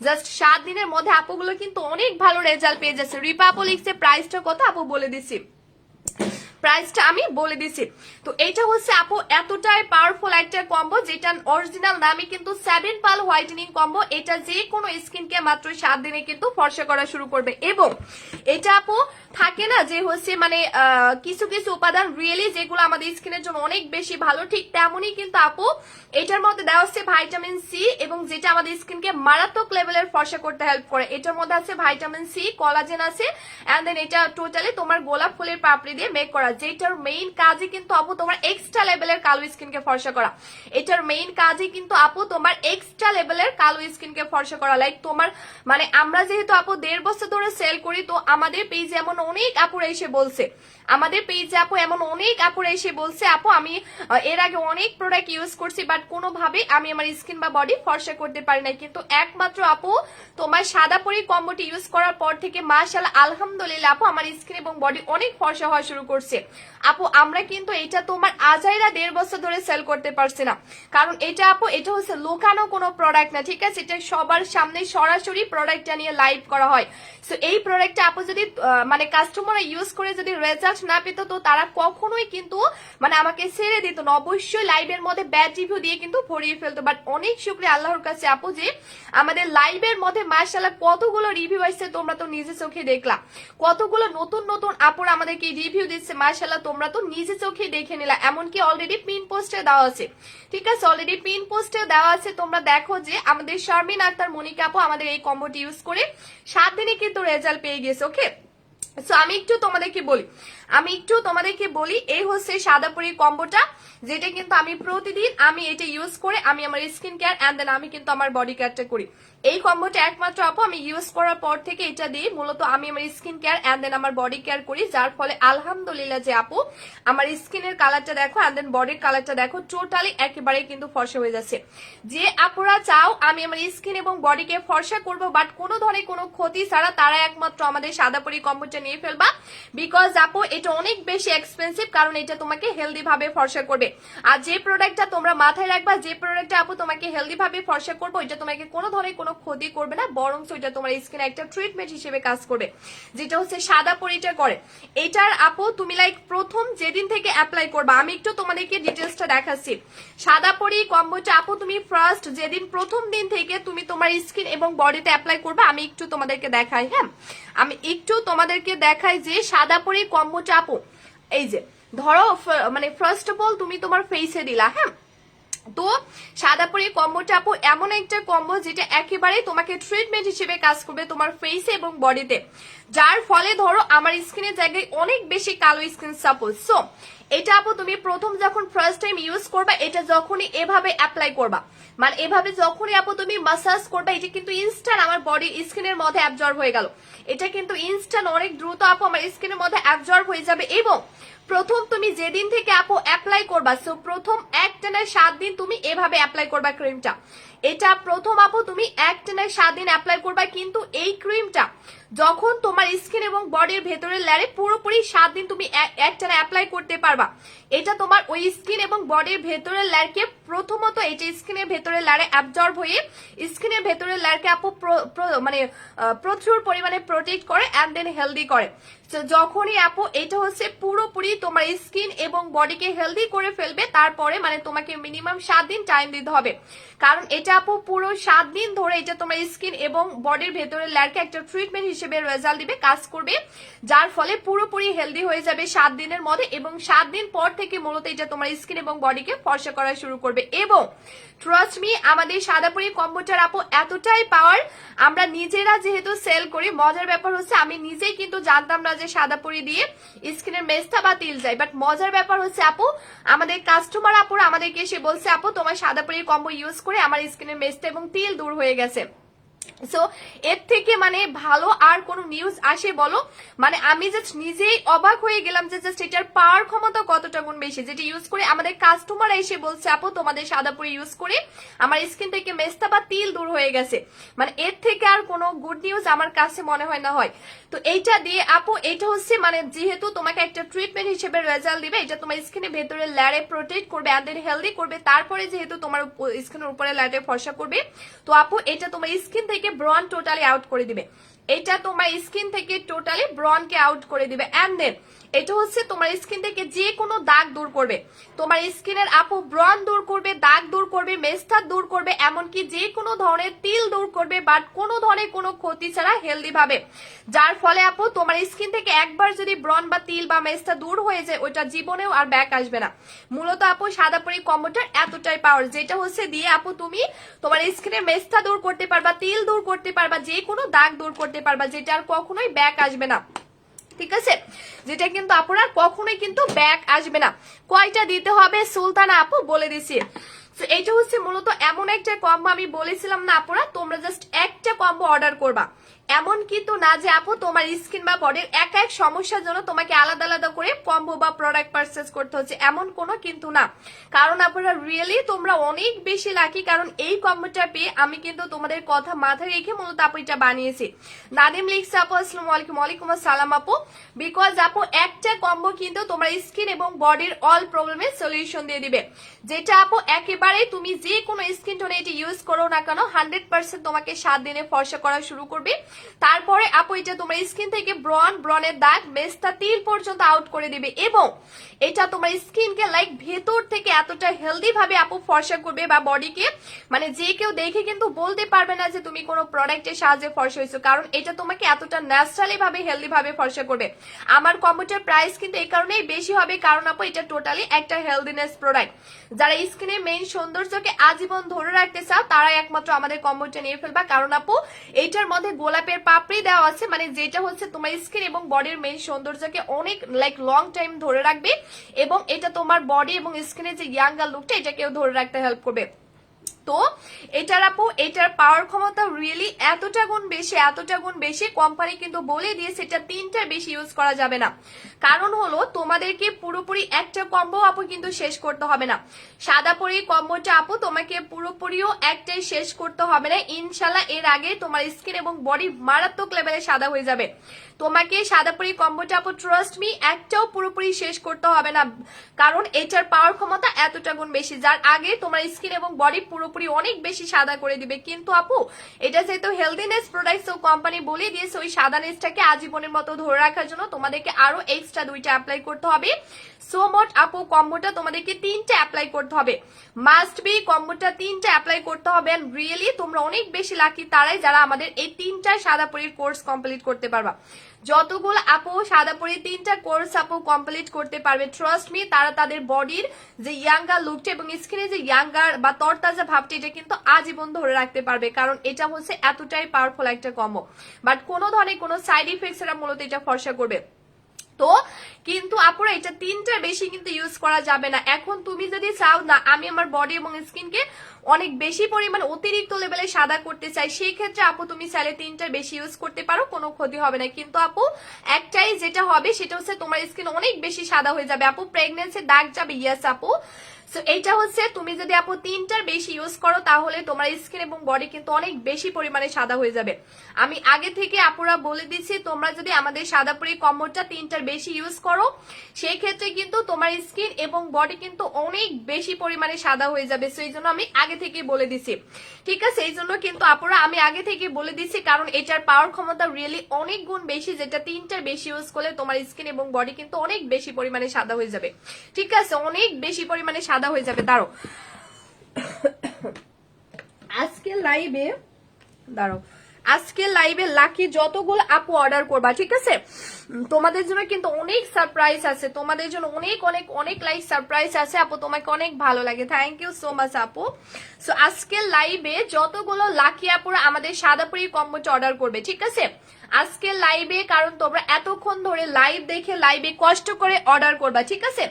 জাস্ট 7 দিনের মধ্যে আপুগুলো কিন্তু অনেক ভালো রেজাল্ট পেয়ে যাচ্ছে। রিপা আপু লিখছে প্রাইসটা কত আপু বলে দিছি, প্রাইসটা আমি বলে দিছি। তো এটা হচ্ছে আপু এতটাই পাওয়ারফুল একটা কম্বো, যেটা অরিজিনাল নামই কিন্তু 7 পাল হোয়াইটেনিং কম্বো। এটা যে কোনো স্কিনকে মাত্র 7 দিনে কিন্তু ফর্সা করা শুরু করবে। এবং এটা আপু থাকে না যে হচ্ছে মানে কিছু কিছু উপাদান রিয়েলি যেগুলো আমাদের স্কিনের জন্য অনেক বেশি ভালো, ঠিক তেমনই কিন্তু আপু এটার মধ্যে দেওয়া হচ্ছে ভাইটামিন সি, এবং যেটা আমাদের স্কিনকে মারাত্মক লেভেলের ফর্সা করতে হেল্প করে। এটার মধ্যে আছে ভাইটামিন সি, কলাজেন আছে, এন্ড দেন এটা টোটালি তোমার গোলাপ ফুলের পাপড়ি দিয়ে মেক করা, যেটার মেইন কাজই কিন্তু আপু তোমার এক্সট্রা লেভেলের কালো স্কিনকে ফর্সা করা। এটার মেইন কাজই কিন্তু আপু তোমার এক্সট্রা লেভেলের কালো স্কিনকে ফর্সা করা। লাইক তোমার মানে আমরা যেহেতু আপু 1.5 বছর ধরে সেল করি, তো আমাদের পেজে এমন অনেক আপুরা এসে বলছে, আমাদের পেজে আপু এমন অনেক আপুরা এসে বলছে আপু আমি এর আগে অনেক প্রোডাক্ট ইউজ করছি বাট কোনোভাবে আমি আমার স্কিন বা বডি ফর্সা করতে পারি না, কিন্তু একমাত্র আপু তোমার সাদাপুরি কম্বোটি ইউজ করার পর থেকে মাশাআল্লাহ আলহামদুলিল্লাহ আপু আমার স্কিন এবং বডি অনেক ফর্সা হওয়া শুরু করছে। আপু আমরা কিন্তু এটা তোমার আজাইরা 1.5 বছর ধরে সেল করতে পারছি না, কারণ এটা আপু এটা হচ্ছে লোকানো কোনো প্রোডাক্ট না, ঠিক আছে? এটা সবার সামনে সরাসরি প্রোডাক্টটা নিয়ে লাইভ করা হয়। সো এই প্রোডাক্টটা আপু যদি মানে কাস্টমাররা ইউজ করে যদি রেজাল্ট না পেত তো তারা কখনোই কিন্তু মানে আমাকে ছেড়ে দিত না, অবশ্যই লাইভের মধ্যে ব্যাড রিভিউ দিয়ে কিন্তু ভরিয়ে ফেলতো। বাট অনেক শুকরিয়া আল্লাহর কাছে আপু যে আমাদের লাইভের মধ্যে মাশাআল্লাহ কতগুলো রিভিউ আসছে, তোমরা তো নিজে চোখে দেখলা, কতগুলো নতুন নতুন আপুরা আমাদেরকে রিভিউ দিচ্ছে মাশাআল্লাহ, তোমরা তো নিজে চোখে দেখে নিলা। এমনকি অলরেডি পিন পোস্টে দেওয়া আছে, ঠিক আছে, অলরেডি পিন পোস্টে দেওয়া আছে। তোমরা দেখো যে আমাদের শারমিন আক্তার মনিকা আপু আমাদের এই কম্বোটি ইউজ করে 7 দিনে কিন্তু রেজাল্ট পেয়ে গেছে। ওকে, সো আমি একটু তোমাদেরকে বলি এই হচ্ছে সাদাপুরি কম্বোটা, যেটা কিন্তু আমি প্রতিদিন আমি এটা ইউজ করে আমি আমার স্কিন কেয়ার এন্ড দেন আমি কিন্তু আমার বডি কেয়ারটা করি। এই কম্বোটা একমাত্র আপু আমি ইউজ করার পর থেকে এটা দিয়ে মূলত আমি আমার স্কিন কেয়ার এন্ড দেন আমার বডি কেয়ার করি, যার ফলে আলহামদুলিল্লাহ যে আপু আমার স্কিনের কালারটা দেখো এন্ড দেন বডির কালারটা দেখো টোটালি একেবারে কিন্তু ফর্সা হয়ে যাচ্ছে। যে আপুরা চাও আমি আমার স্কিন এবং বডিকে ফর্সা করব বাট কোনো ধরনের কোনো ক্ষতি ছাড়া, তারা একমাত্র আমাদের সাদাপুরি কম্বোটা নিয়ে ফেলবা। বিকজ আপু এটা অনেক বেশি এক্সপেন্সিভ, কারণ এটা তোমাকে হেলদি ভাবে ফর্সা করবে। আর যে প্রোডাক্টটা তোমরা মাথায় রাখবা, যে প্রোডাক্টটা আপু তোমাকে হেলদি ভাবে ফর্সা করবে এটা তোমাকে কোনো ধরনের কোনো ক্ষতি করবে না, বরং এটা তোমার স্কিনে একটা ট্রিটমেন্ট হিসেবে কাজ করবে, যেটা হচ্ছে সাদাপুরিটা করে। এটার আপু তুমি লাইক প্রথম যেদিন থেকে অ্যাপ্লাই করবা, আমি একটু তোমাদেরকে ডিটেলসটা দেখাচ্ছি। সাদাপুরি কম্বোটা আপু তুমি ফার্স্ট যেদিন প্রথম দিন থেকে তুমি তোমার স্কিন এবং বডিতে অ্যাপ্লাই করবে, আমি একটু তোমাদেরকে দেখাই। হ্যাঁ, আমি একটু তোমাদেরকে দেখাই যে সাদাপুরি কম্বোটা আপু এই যে ধরো মানে ফার্স্ট অফ অল তুমি তোমার ফেসে দিলা। হ্যাঁ, তো সাদাপুরি কম্বোটা আপু এমন একটা কম্বো যেটা একেবারে তোমাকে ট্রিটমেন্ট হিসেবে কাজ করবে তোমার ফেসে এবং বডিতে, যার ফলে ধরো আমার স্কিনের জায়গায় অনেক বেশি কালো স্কিন সাপোজ। সো এটা আপু তুমি প্রথম যখন ফার্স্ট টাইম ইউজ করবা, এটা যখনই এভাবে অ্যাপ্লাই করবা, মানে এভাবে যখনই আপু তুমি মাসাজ করবা, এটা কিন্তু ইনস্ট্যান্ট আমার বডি স্কিনের মধ্যে অ্যাবজর্ব হয়ে গেল। এটা কিন্তু ইনস্ট্যান্ট অনেক দ্রুত আপু আমার স্কিনের মধ্যে অ্যাবজর্ব হয়ে যাবে। এবং প্রথম তুমি যেদিন থেকে আপু অ্যাপ্লাই করবা, সো প্রথম 1 টানা 7 দিন তুমি এভাবে অ্যাপ্লাই করবা ক্রিমটা। এটা প্রথম আপু তুমি 1 টানা 7 দিন অ্যাপ্লাই করবা, কিন্তু এই ক্রিমটা যখন তোমার স্কিন এবং বডির ভেতরের লেয়ারে পুরোপুরি 7 দিন তুমি একটানা অ্যাপ্লাই করতে পারবা, এটা তোমার ওই স্কিন এবং বডির ভেতরের লেয়ারকে প্রথমত এটা স্কিনের ভেতরের লেয়ারে অ্যাবজর্ব হয়ে স্কিনের ভেতরের লেয়ারকে আপু মানে প্রচুর পরিমাণে প্রোটেক্ট করে এন্ড দেন হেলদি করে। যখনই আপু এটা হচ্ছে পুরোপুরি তোমার স্কিন এবং বডিকে হেলদি করে ফেলবে, তারপরে মানে তোমাকে মিনিমাম 7 দিন টাইম দিতে হবে, কারণ এটা আপু পুরো 7 দিন ধরে এটা তোমার স্কিন এবং বডির ভেতরের লেয়ারকে একটা ট্রিটমেন্ট হিসেবে রেজাল্ট দিবে, কাজ করবে, যার ফলে পুরোপুরি হেলদি হয়ে যাবে 7 দিনের মধ্যে। এবং 7 দিন পর থেকে মূলত এটা তোমার স্কিন এবং বডিকে ফর্সা করা শুরু করবে। এবং ট্রাস্ট মি আমাদের সাদাপুরি কম্বোটার আপু এতটাই পাওয়ার, আমরা নিজেরা যেহেতু সেল করি, মজার ব্যাপার হচ্ছে আমি নিজেই কিন্তু জানতাম না যে সাদাপুরি দিয়ে স্কিনের মেস্তা বা তিল যায়, বাট মজার ব্যাপার হচ্ছে আপু আমাদের কাস্টমার আপুরা আমাদেরকে এসে বলছে আপু তোমার সাদাপুরি কম্বো ইউজ করে আমার স্কিনের মেস্তা এবং তিল দূর হয়ে গেছে। সো এর থেকে মানে ভালো আর কোনো নিউজ আসে বলো? মানে আমি জাস্ট নিজেই অবাক হয়ে গেলাম যে জাস্ট এটার পাওয়ার ক্ষমতা কতটা গুণ বেশি, যেটা ইউজ করে আমাদের কাস্টমার এসে বলছে আপু তোমাদের সাদাপুরি ইউজ করে আমার স্কিন থেকে মেস্তা বা তিল দূর হয়ে গেছে। মানে এর থেকে আর কোনো গুড নিউজ আমার কাছে মনে হয় না হয়। তো এইটা দিয়ে আপু এটা হচ্ছে মানে যেহেতু তোমাকে একটা ট্রিটমেন্ট হিসেবে রেজাল্ট দিবে, এটা তোমার স্কিনের ভেতরে লেয়ারে প্রোটেক্ট করবে এন্ড দেন হেলদি করবে, তারপরে যেহেতু তোমার স্কিনের উপরে লেয়ারে ফর্সা করবে, তো আপু এটা তোমার স্কিন থেকে ব্রন টোটালি আউট করে দিবে, এটা তোমার স্কিন থেকে টোটালি ব্রনকে আউট করে দিবে এন্ড দেন এটা হচ্ছে তোমার স্কিন থেকে যে কোনো দাগ দূর করবে, তোমার স্কিনের আপু ব্রন দূর করবে, দাগ দূর করবে, মেস্তা দূর করবে, এমনকি যে কোনো ধরনের তিল দূর করবে, বাট কোনো ধরনের কোনো ক্ষতি ছাড়া হেলদি ভাবে, যার ফলে আপু তোমার স্কিন থেকে একবার যদি ব্রন বা তিল বা মেস্তা দূর হয়ে যায় ওইটা জীবনেও আর ব্যাক আসবে না। মূলত আপু সাদাপুরি কম্বোটার এতটাই পাওয়ার, যেটা হচ্ছে দিয়ে আপু তুমি তোমার স্কিনের মেস্তা দূর করতে পারবা, তিল দূর করতে পারবা, যে কোনো দাগ দূর করতে পারবা, যেটা আর কখনোই ব্যাক আসবে না, ঠিক আছে, যেটা কিন্তু আপনার কখনোই কিন্তু ব্যাক আসবে না। কয়টা দিতে হবে সুলতানা আপু বলে দিছি। তো এইটা হচ্ছে মূলত এমন একটা কম্বো, আমি বলেছিলাম না আপুরা তোমরা জাস্ট একটা কম্বো অর্ডার করবা, এমন কিন্তু না যে আপু তোমার স্কিন বা বডির এক এক সমস্যার জন্য তোমাকে আলাদা আলাদা করে কম্বো বা প্রোডাক্ট পারচেজ করতে হচ্ছে, এমন কোনো কিন্তু না। কারণ আপনারা রিয়েলি তোমরা অনেক বেশি লাকি, কারণ এই কম্বোটা পেয়ে আমি কিন্তু তোমাদের কথা মাথায় রেখে মূলত আপু এটা বানিয়েছি। নাদিম লিখছে আপু আসসালামু আলাইকুম। ওয়ালাইকুম আসসালাম আপু। বিকজ আপু একটা কম্বো কিন্তু তোমার স্কিন এবং বডির অল প্রবলেমের সলিউশন দিয়ে দিবে, যেটা আপু একেবারে তুমি যে কোনো স্কিন টোনে এটি ইউজ করো না কেন 100% তোমাকে 7 দিনে ফর্সা করা শুরু করবে তারপরে আপু এটা তোমার স্কিন থেকে ব্রণের দাগ, মেস্তা, তিল পর্যন্ত আউট করে দিবে এবং এটা তোমার স্কিনকে লাইক ভেতর থেকে এতটা হেলদি ভাবে আপু ফর্সা করবে বা বডিকে মানে যে কেউ দেখে কিন্তু বলতে পারবে না যে তুমি কোনো প্রোডাক্টের সাহায্যে ফর্সা হয়েছো, কারণ এটা তোমাকে এতটা ন্যাচারালি ভাবে হেলদি ভাবে ফর্সা করবে। আমার কম্বোটার প্রাইস কিন্তু এই কারণেই বেশি হবে কারণ আপু এটা টোটালি একটা হেলদিনেস প্রোডাক্ট। যারা স্কিনের মেইন সৌন্দর্যকে আজীবন ধরে রাখতে চাও তারা একমাত্র আমাদের কম্বোটা নিয়ে ফেলবা, কারণ আপু এইটার মধ্যে গোলাপের পাপড়ি দেওয়া আছে, মানে যেটা হচ্ছে তোমার স্কিন এবং বডির মেইন সৌন্দর্যকে অনেক লাইক লং টাইম ধরে রাখবে এবং এটা তোমার বডি এবং স্কিনের যে ইয়াঙ্গার লুকটা এটাকেও ধরে রাখতে হেল্প করবে। তো এটার আপু এটার পাওয়ার ক্ষমতা রিয়েলি এতটা গুণ বেশি কোম্পানি কিন্তু বলে দিয়েছে এটা 3টার বেশি ইউজ করা যাবে না। কারণ হলো তোমাদেরকে পুরোপুরি একটা কম্বো আপু কিন্তু শেষ করতে হবে না। সাদা পরি কম্বোটা আপু তোমাকে পুরোপুরিও একটাই শেষ করতে হবে না, ইনশাল্লাহ এর আগে তোমার স্কিন এবং বডি মারাত্মক লেভেলে সাদা হয়ে যাবে। তোমাকে সাদা পরি কম্বোটা আপু ট্রাস্ট মি একটাও পুরোপুরি শেষ করতে হবে না, কারণ এটার পাওয়ার ক্ষমতা এতটা গুণ বেশি, যার আগে তোমার স্কিন এবং বডি পুরোপুরি অনেক বেশি সাদা করে দিবে। কিন্তু আপু এটা যেহেতু হেলদিনেস প্রোডাক্ট তো কোম্পানি বলে দিয়েছে ওই সাদানেসটাকে আজীবনের মতো ধরে রাখার জন্য তোমাদেরকে আরো এক্সট্রা 2টা অ্যাপ্লাই করতে হবে। সো মোট আপু কম্বোটা তোমাদেরকে 3টা অ্যাপ্লাই করতে হবে, মাস্ট বি কম্বোটা 3টা অ্যাপ্লাই করতে হবে। এন্ড রিয়েলি তোমরা অনেক বেশি লাকি তারাই যারা আমাদের এই 3টা সাদা পরির কোর্স কমপ্লিট করতে পারবা। যতগুলো আপু সাদা পরি 3টা কোর্স আপু কমপ্লিট করতে পারবে ট্রাস্ট মি তারা তাদের বডির যে ইয়াঙ্গার লুকটা এবং স্কিনে যে ইয়াঙ্গার বা তরতাজা ভাবটা এটা কিন্তু আজীবন ধরে রাখতে পারবে, কারণ এটা হচ্ছে এতটাই পাওয়ারফুল একটা কম্বো। বাট কোনো ধরনের কোনো সাইড ইফেক্টস এরা মূলত এটা ফর্সা করবে। তো কিন্তু আপুরা এটা 3টার বেশি কিন্তু ইউজ করা যাবে না। এখন তুমি যদি চাও না আমি আমার বডি এবং স্কিনকে অনেক বেশি পরিমাণ অতিরিক্ত লেভেলে সাদা করতে চাই, সেই ক্ষেত্রে আপু তুমি চাইলে 3টার বেশি ইউজ করতে পারো, কোনো ক্ষতি হবে না। কিন্তু আপু একটাই যেটা হবে সেটা হচ্ছে তোমার স্কিন অনেক বেশি সাদা হয়ে যাবে আপু, প্রেগনেন্সির দাগ যাবে। ইয়েস আপু, সো এইটা হচ্ছে তুমি যদি আপু 3টার বেশি ইউজ করো তাহলে তোমার স্কিন এবং বডি কিন্তু অনেক বেশি পরিমাণে সাদা হয়ে যাবে। আমি আগে থেকে আপুরা বলে দিচ্ছি তোমরা যদি আমাদের সাদা পরি কম্বোটা 3টার বেশি ইউজ করো সেই ক্ষেত্রে কিন্তু তোমার স্কিন এবং বডি কিন্তু অনেক বেশি পরিমাণে সাদা হয়ে যাবে। সো এই জন্য আমি আগে থেকে বলে দিচ্ছি, ঠিক আছে? এই জন্য কিন্তু আপুরা আমি আগে থেকে বলে দিচ্ছি কারণ এটার পাওয়ার ক্ষমতা রিয়েলি অনেক গুণ বেশি, যেটা 3টার বেশি ইউজ করলে তোমার স্কিন এবং বডি কিন্তু অনেক বেশি পরিমাণে সাদা হয়ে যাবে, ঠিক আছে? অনেক বেশি পরিমাণে সাদা হয়ে যাবে। দাঁড়ো আজকে লাইভে লাকি যতগুলো আপু অর্ডার করবা, ঠিক আছে? তোমাদের জন্য কিন্তু অনেক সারপ্রাইজ আছে, তোমাদের জন্য অনেক অনেক অনেক লাইক সারপ্রাইজ আছে আপু, তোমাকে অনেক ভালো লাগে। থ্যাংক ইউ সো মাচ আপু। সো আজকের লাইভে যতগুলো লাকি আপুরা আমাদের সাদা পরি কম্বোটা অর্ডার করবে, ঠিক আছে? আজকের লাইভে কারণ তোমরা এতক্ষণ ধরে লাইভ দেখে লাইভে কষ্ট করে অর্ডার করবা, ঠিক আছে?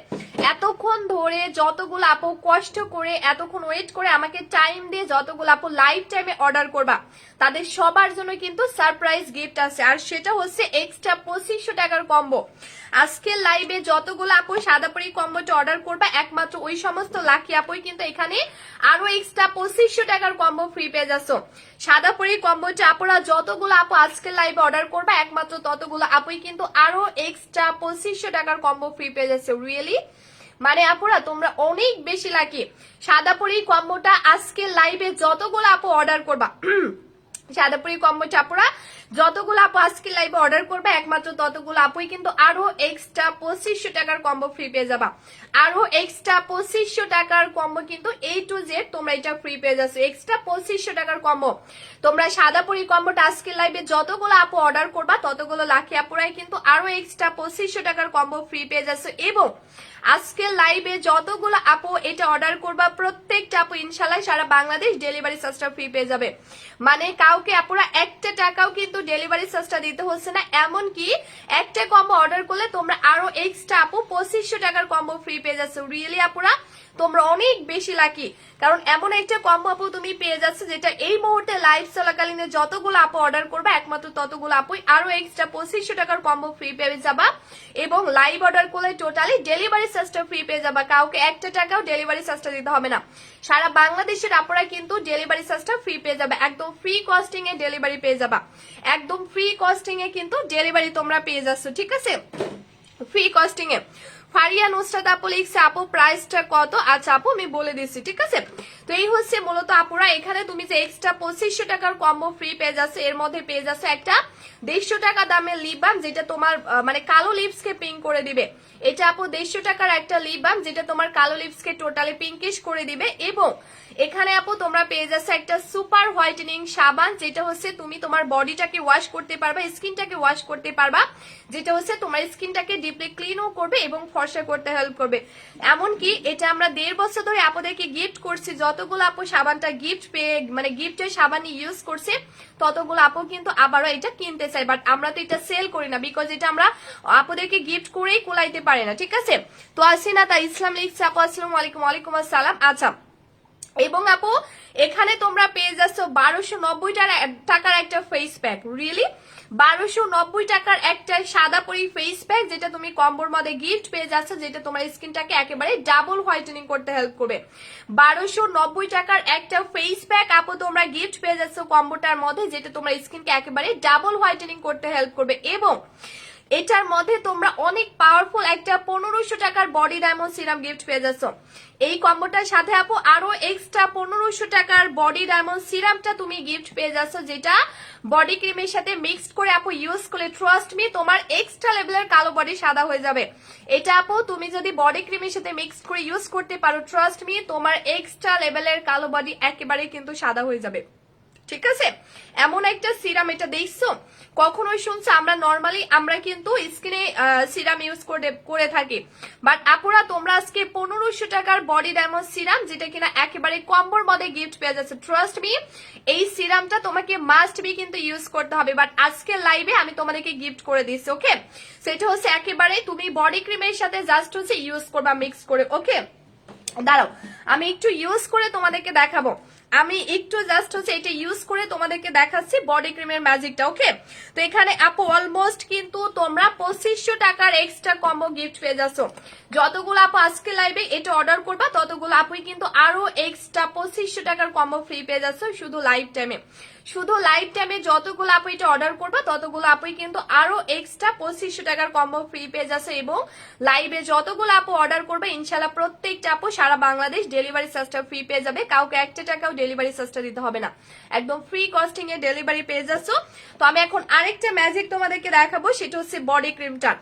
এতক্ষণ ধরে যতগুলো আপু কষ্ট করে এতক্ষণ ওয়েট করে আমাকে টাইম দিয়ে যতগুলো আপু লাইভ টাইমে অর্ডার করবা তাদের সবার জন্য কিন্তু সারপ্রাইজ গিফট আছে, আর সেটা হচ্ছে এক্সট্রা 2500 টাকার কম্বো। আজকের লাইভে যতগুলো আপু সাদা পরি কম্বোটা অর্ডার করবা একমাত্র ওই সমস্ত লাকি আপুই কিন্তু এখানে আরো এক্সট্রা 2500 টাকার কম্বো ফ্রি পেয়ে যাচ্ছ। সাদা পরি কম্বোটা আপুরা যতগুলো আপু আজকের লাইভে অর্ডার করবা একমাত্র ততগুলো আপুই কিন্তু আরো এক্সট্রা 2500 টাকার কম্বো ফ্রি পেয়ে যাচ্ছে। রিয়েলি মানে আপুরা তোমরা অনেক বেশি লাকি। সাদা পরি কম্বোটা আজকে লাইভে যতগুলো আপু অর্ডার করবা সাদা পরি কম্বোটা আপুরা যতগুলো আপু আজকে লাইভে অর্ডার করবে একমাত্র ততগুলো আপুই কিন্তু আরো এক্সট্রা 2500 টাকার কম্বো ফ্রি পেয়ে যাবা। আরো এক্সট্রা 2500 টাকার কম্বো কিন্তু A to Z তোমরা এটা ফ্রি পেয়ে যাচ্ছ। এক্সট্রা 2500 টাকার কম্বো তোমরা সাদা পরি কম্বোটা আজকে লাইভে যতগুলো আপু অর্ডার করবা ততগুলো লাকি আপুরাই কিন্তু আরো এক্সট্রা 2500 টাকার কম্বো ফ্রি পেয়ে যাচ্ছ। এবং আজকে লাইভে যতগুলো আপু এটা অর্ডার করবা প্রত্যেকটা আপু ইনশাআল্লাহ সারা বাংলাদেশ ডেলিভারি চার্জটা ফ্রি পেয়ে যাবে। মানে কাউকে আপুরা একটা টাকাও কিন্তু ডেলিভারি চার্জটা দিতে হচ্ছে না, এমনকি একটা কম্বো অর্ডার করলে তোমরা আরো এক্সট্রা আপু 2500 টাকার কম্বো ফ্রি পেয়ে যাচ্ছ। রিয়েলি আপুরা তোমরা অনেক বেশি লাকি, কারণ এমন একটা কম্বো আপু তুমি পেয়ে যাচ্ছে যেটা এই মুহূর্তে লাইভ চলাকালীন যতগুলো আপু অর্ডার করবে একমাত্র ততগুলো আপুই আরো এক্সট্রা 2500 টাকার কম্বো ফ্রি পেয়ে যাবা। এবং লাইভ অর্ডার করলে টোটালি ডেলিভারি চার্জটা ফ্রি পেয়ে যাবা, কাউকে একটা টাকাও ডেলিভারি চার্জটা দিতে হবে না। সারা বাংলাদেশের আপুরা কিন্তু ডেলিভারি চার্জটা ফ্রি পেয়ে যাবে, একদম ফ্রি কস্টিং এ ডেলিভারি পেয়ে যাবা। একদম ফ্রি কস্টিং এ কিন্তু ডেলিভারি তোমরা পেয়ে যাচ্ছ, ঠিক আছে? ফ্রি কস্টিং এ। ফারিয়া নুসরাত আপু লিখছে আপু প্রাইসটা কত? আচ্ছা আপু আমি বলে দিচ্ছি, ঠিক আছে? তো তো এই হচ্ছে মূলত আপুরা, এখানে তুমি যে এক্সট্রা 2500 টাকার কম্বো ফ্রি পেয়ে যাচ্ছে, এর মধ্যে পেয়ে যাচ্ছে একটা 150 টাকা দামের লিপ বাম, যেটা তোমার মানে কালো লিপস কে পিঙ্ক করে দিবে। এটা আপু 150 টাকার একটা লিপ বাম, যেটা তোমার কালো লিপস কে টোটালি পিঙ্কিশ করে দিবে। এবং এখানে আপু তোমরা পেয়ে যাচ্ছে একটা সুপার হোয়াইটেনিং সাবান, যেটা হচ্ছে তুমি তোমার বডিটাকে ওয়াশ করতে পারবা, স্কিনটাকে ওয়াশ করতে পারবা, যেটা হচ্ছে তোমার স্কিনটাকে ডিপলি ক্লিনও করবে এবং ফর্সা করতে হেল্প করবে। এমনকি এটা আমরা 1.5 বছর ধরে আপুদেরকে গিফট করছি, যতগুলো আপু সাবানটা গিফট পেয়ে মানে গিফটের সাবান ইউজ করছে ততগুলো আপু কিন্তু আবারও এটা কিনতে চাই, বাট আমরা তো এটা সেল করি না, বিকজ এটা আমরা আপুদেরকে গিফট করেই কুলাইতে পারি না, ঠিক আছে। তো আসি না, তাই ইসলাম লিখছে আপু আসসালামু আলাইকুম। ওয়ালাইকুম আসসালাম। আচ্ছা, এবং আপু এখানে তোমরা পেয়ে যাচ্ছ 1290 টাকার একটা ফেস প্যাক, রিয়েলি 1290 টাকার একটা সাদা পরি ফেস প্যাক, যেটা তুমি কম্বোর মধ্যে গিফট পেয়ে যাচ্ছ, যেটা তোমার স্কিনটাকে একেবারে ডাবল হোয়াইটেনিং করতে হেল্প করবে। 1290 টাকার একটা ফেস প্যাক আপু তোমরা গিফট পেয়ে যাচ্ছ কম্বোটার মধ্যে, যেটা তোমার স্কিনকে একেবারে ডাবল হোয়াইটেনিং করতে হেল্প করবে। এবং এটার মধ্যে তোমরা অনেক পাওয়ারফুল একটা 1500 টাকার বডি ডায়মন্ড সিরাম গিফট পেয়ে যাচ্ছ। এই কম্বোটার সাথে আপু আরো এক্সট্রা 1500 টাকার বডি ডায়মন্ড সিরামটা তুমি গিফট পেয়ে যাচ্ছ, যেটা বডি ক্রিমের সাথে মিক্সড করে আপু ইউজ করলে ট্রাস্ট মি তোমার এক্সট্রা লেভেলের কালো বডি সাদা হয়ে যাবে। এটা আপু তুমি যদি বডি ক্রিমের সাথে মিক্সড করে ইউজ করতে পারো, ট্রাস্ট মি তোমার এক্সট্রা লেভেলের কালো বডি একেবারে কিন্তু সাদা হয়ে যাবে, ঠিক আছে। এমন একটা সিরাম, এটা দেখছো কখনোই শুনছো? আমরা নর্মালি আমরা কিন্তু স্কিনে সিরাম ইউজ করে থাকি, বাট আপুরা তোমরা আজকে 1500 টাকার বডি ডায়মন্ড সিরাম, যেটা কিনা একেবারে কম্বোর মধ্যে গিফট পেয়ে যাচ্ছে, ট্রাস্ট মি এই সিরামটা তোমাকে মাস্ট বি কিন্তু ইউজ করতে হবে, বাট আজকে লাইভে আমি তোমাদেরকে গিফট করে দিচ্ছি, ওকে। সেটা হচ্ছে একেবারে তুমি বডি ক্রিমের সাথে জাস্ট হচ্ছে ইউজ করবা মিক্স করে, ওকে। দাঁড়াও আমি একটু ইউজ করে তোমাদেরকে দেখাবো, আমি একটু জাস্ট হচ্ছে এটা ইউজ করে তোমাদেরকে দেখাচ্ছি বডি ক্রিমের ম্যাজিকটা, ওকে। তো এখানে আপু অলমোস্ট কিন্তু তোমরা 2500 টাকার এক্সট্রা কম্বো গিফট পেয়ে যাচ্ছ। যতগুলো আপু আজকে লাইভে এটা অর্ডার করবা ততগুলো আপুই কিন্তু আরো এক্সট্রা 2500 টাকার কম্বো ফ্রি পেয়ে যাচ্ছ শুধু লাইভ টাইমে। শুধু লাইভ টাইমে যতগুলো আপু এটা অর্ডার করবা ততগুলো আপুই কিন্তু আরো এক্সট্রা 2500 টাকার কম্বো ফ্রি পেয়ে যাচ্ছে। এবং লাইভে যতগুলো আপু অর্ডার করবে ইনশাল্লাহ প্রত্যেকটা আপু সারা বাংলাদেশ ডেলিভারি চার্জটা ফ্রি পেয়ে যাবে, কাউকে একটা টাকাও ডেলিভারি চার্জটা দিতে হবে না, একদম ফ্রি কস্টিং এ ডেলিভারি পেয়ে যাচ্ছ। তো আমি এখন আরেকটা ম্যাজিক তোমাদেরকে দেখাবো, সেটা হচ্ছে বডি ক্রিমটা।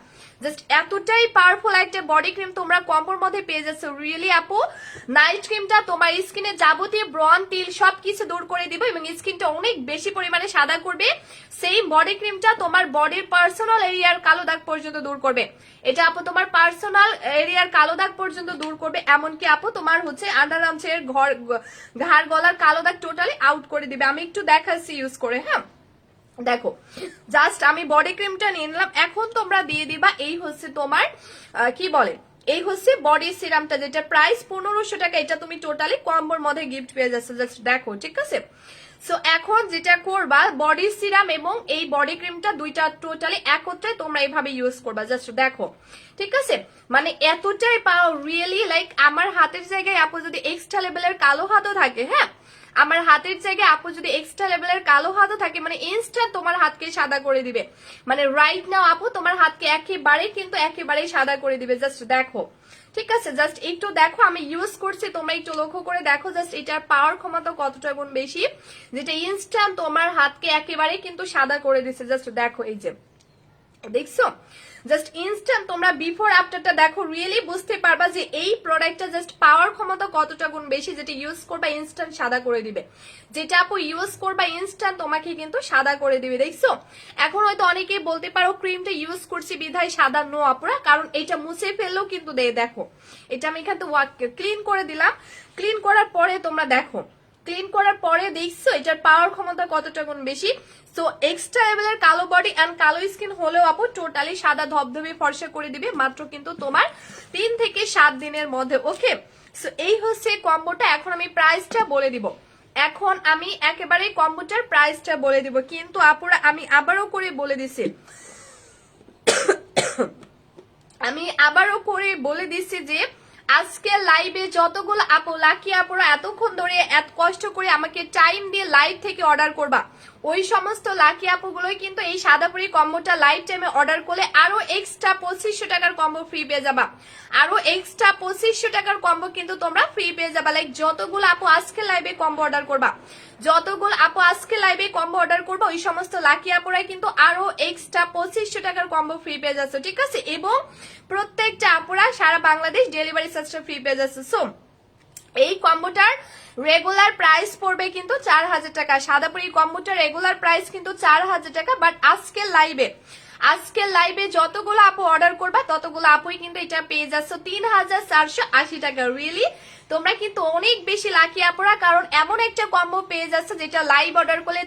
জাস্ট এতটাই পাওয়ারফুল একটা বডি ক্রিম তোমরা কম্বোর মধ্যে পেয়ে যাচ্ছ, রিয়েলি আপু নাইট ক্রিমটা তোমার স্কিনে যাবতীয় ব্রণ তিল সবকিছু দূর করে দিবে এবং স্কিনটা অনেক বেশি পরিমাণে সাদা করবে। সেই বডি ক্রিমটা তোমার বডির পার্সোনাল এরিয়ার কালো দাগ পর্যন্ত দূর করবে। এটা আপু তোমার পার্সোনাল এরিয়ার কালো দাগ পর্যন্ত দূর করবে, এমনকি আপু তোমার হচ্ছে আন্ডার আর্মসের ঘাড় গলার কালো দাগ টোটালি আউট করে দিবে। আমি একটু দেখাচ্ছি ইউজ করে, হ্যাঁ দেখো জাস্ট আমি বডি ক্রিমটা নিয়ে নিলাম। এখন তোমরা দিয়ে দিবা এই হচ্ছে তোমার কি বলে, এই হচ্ছে বডি সিরামটা, যেটা প্রাইস 1500 টাকা, এটা তুমি টোটালি কম্বোর মধ্যে গিফট পেয়ে যাচ্ছ, জাস্ট দেখো, ঠিক আছে। সো এখন যেটা করবা বডি সিরাম এবং এই বডি ক্রিমটা দুইটা টোটালি একত্রে তোমরা এইভাবে ইউজ করবা, জাস্ট দেখো, ঠিক আছে। মানে এতটাই পাও রিয়েলি, লাইক আমার হাতের জায়গায় আপু যদি এক্সট্রা লেভেলের কালো হাতও থাকে, হ্যাঁ আমার হাতের জায়গায় আপু যদি এক্সট্রা লেভেলের কালো হাতও থাকে, মানে ইনস্ট্যান্ট তোমার হাতকে সাদা করে দিবে। মানে রাইট নাও আপু তোমার হাতকে একেবারেই সাদা করে দিবে, জাস্ট দেখো, ঠিক আছে। জাস্ট একটু দেখো আমি ইউজ করছি, তোমরা একটু লক্ষ্য করে দেখো জাস্ট এটার পাওয়ার ক্ষমতা কতটা গুণ বেশি, যেটা ইনস্ট্যান্ট তোমার হাতকে একেবারেই কিন্তু সাদা করে দিচ্ছে, জাস্ট দেখো, এই যে দেখছো জাস্ট ইনস্ট্যান্ট তোমরা বিফোর আফটারটা দেখো, রিয়েলি বুঝতে পারবা যে এই প্রোডাক্টটা জাস্ট পাওয়ার ক্ষমতা কতটা গুণ বেশি, যেটা ইউজ করবা ইনস্ট্যান্ট সাদা করে দিবে, যেটা আপু ইউজ করবা ইনস্ট্যান্ট তোমাকে কিন্তু সাদা করে দিবে, দেখছো। এখন হয়তো অনেকেই বলতে পারো ক্রিমটা ইউজ করছি বিধায় সাদা, নো আপুরা, কারণ এটা মুছে ফেললেও কিন্তু দেখো এটা আমি এখান থেকে ক্লিন করে দিলাম, ক্লিন করার পরে তোমরা দেখো, ক্লিন করার পরে দেখছো এটার পাওয়ার ক্ষমতা কতটা গুণ বেশি। সো এক্সট্রা লেভেলের কালো বডি এন্ড কালো স্কিন হলেও আপু টোটালি সাদা ধবধবে ফর্সা করে দিবে মাত্র কিন্তু তোমার 3 থেকে 7 দিনের মধ্যে, ওকে। সো এই হচ্ছে কম্বোটা। এখন আমি প্রাইসটা বলে দিব, এখন আমি একেবারে কম্বোটার প্রাইসটা বলে দিব, কিন্তু আপুরা আমি আবারও করে বলে দিছি আমি আবারও করে বলে দিচ্ছি যে আজকে লাইভে যতগুলো আপু লাকি আপুরা এতক্ষণ ধরে এত কষ্ট করে আমাকে টাইম দিয়ে লাইভ থেকে অর্ডার করবা, ওই সমস্ত লাকি আপুগুলোই কিন্তু এই সাদাপুরি কম্বোটা লাইভ টাইমে অর্ডার করলে আরো এক্সট্রা 2500 টাকার কম্বো ফ্রি পেয়ে যাবা। আরো এক্সট্রা 2500 টাকার কম্বো কিন্তু তোমরা ফ্রি পেয়ে যাবা। লাইক যতগুলো আপু আজকে লাইভে কম্বো অর্ডার করবা, যতগুলো আপু আজকে লাইভে কম্বো অর্ডার করবা, ওই সমস্ত লাকি আপুরাই কিন্তু আরো এক্সট্রা 2500 টাকার কম্বো ফ্রি পেয়ে যাচ্ছে, ঠিক আছে? এবং প্রত্যেকটা আপুরা সারা বাংলাদেশ ডেলিভারি চার্জটা ফ্রি পেয়ে যাচ্ছে। সো এই কম্বোটার রেগুলার প্রাইস পড়বে কিন্তু 4000 টাকা। সাদাপুরি কম্বোটার রেগুলার প্রাইস কিন্তু 4000 টাকা, বাট আজকের লাইভে যতগুলো আপু অর্ডার করবা ততগুলো আপুই কিন্তু এটা পেয়ে যাচ্ছে 3480 টাকা। রিয়েলি তোমরা কিন্তু অনেক বেশি লাকি আপুরা, কারণ এমন একটা কম্বো পেয়ে যাচ্ছে যেটা লাইভ অর্ডার করলে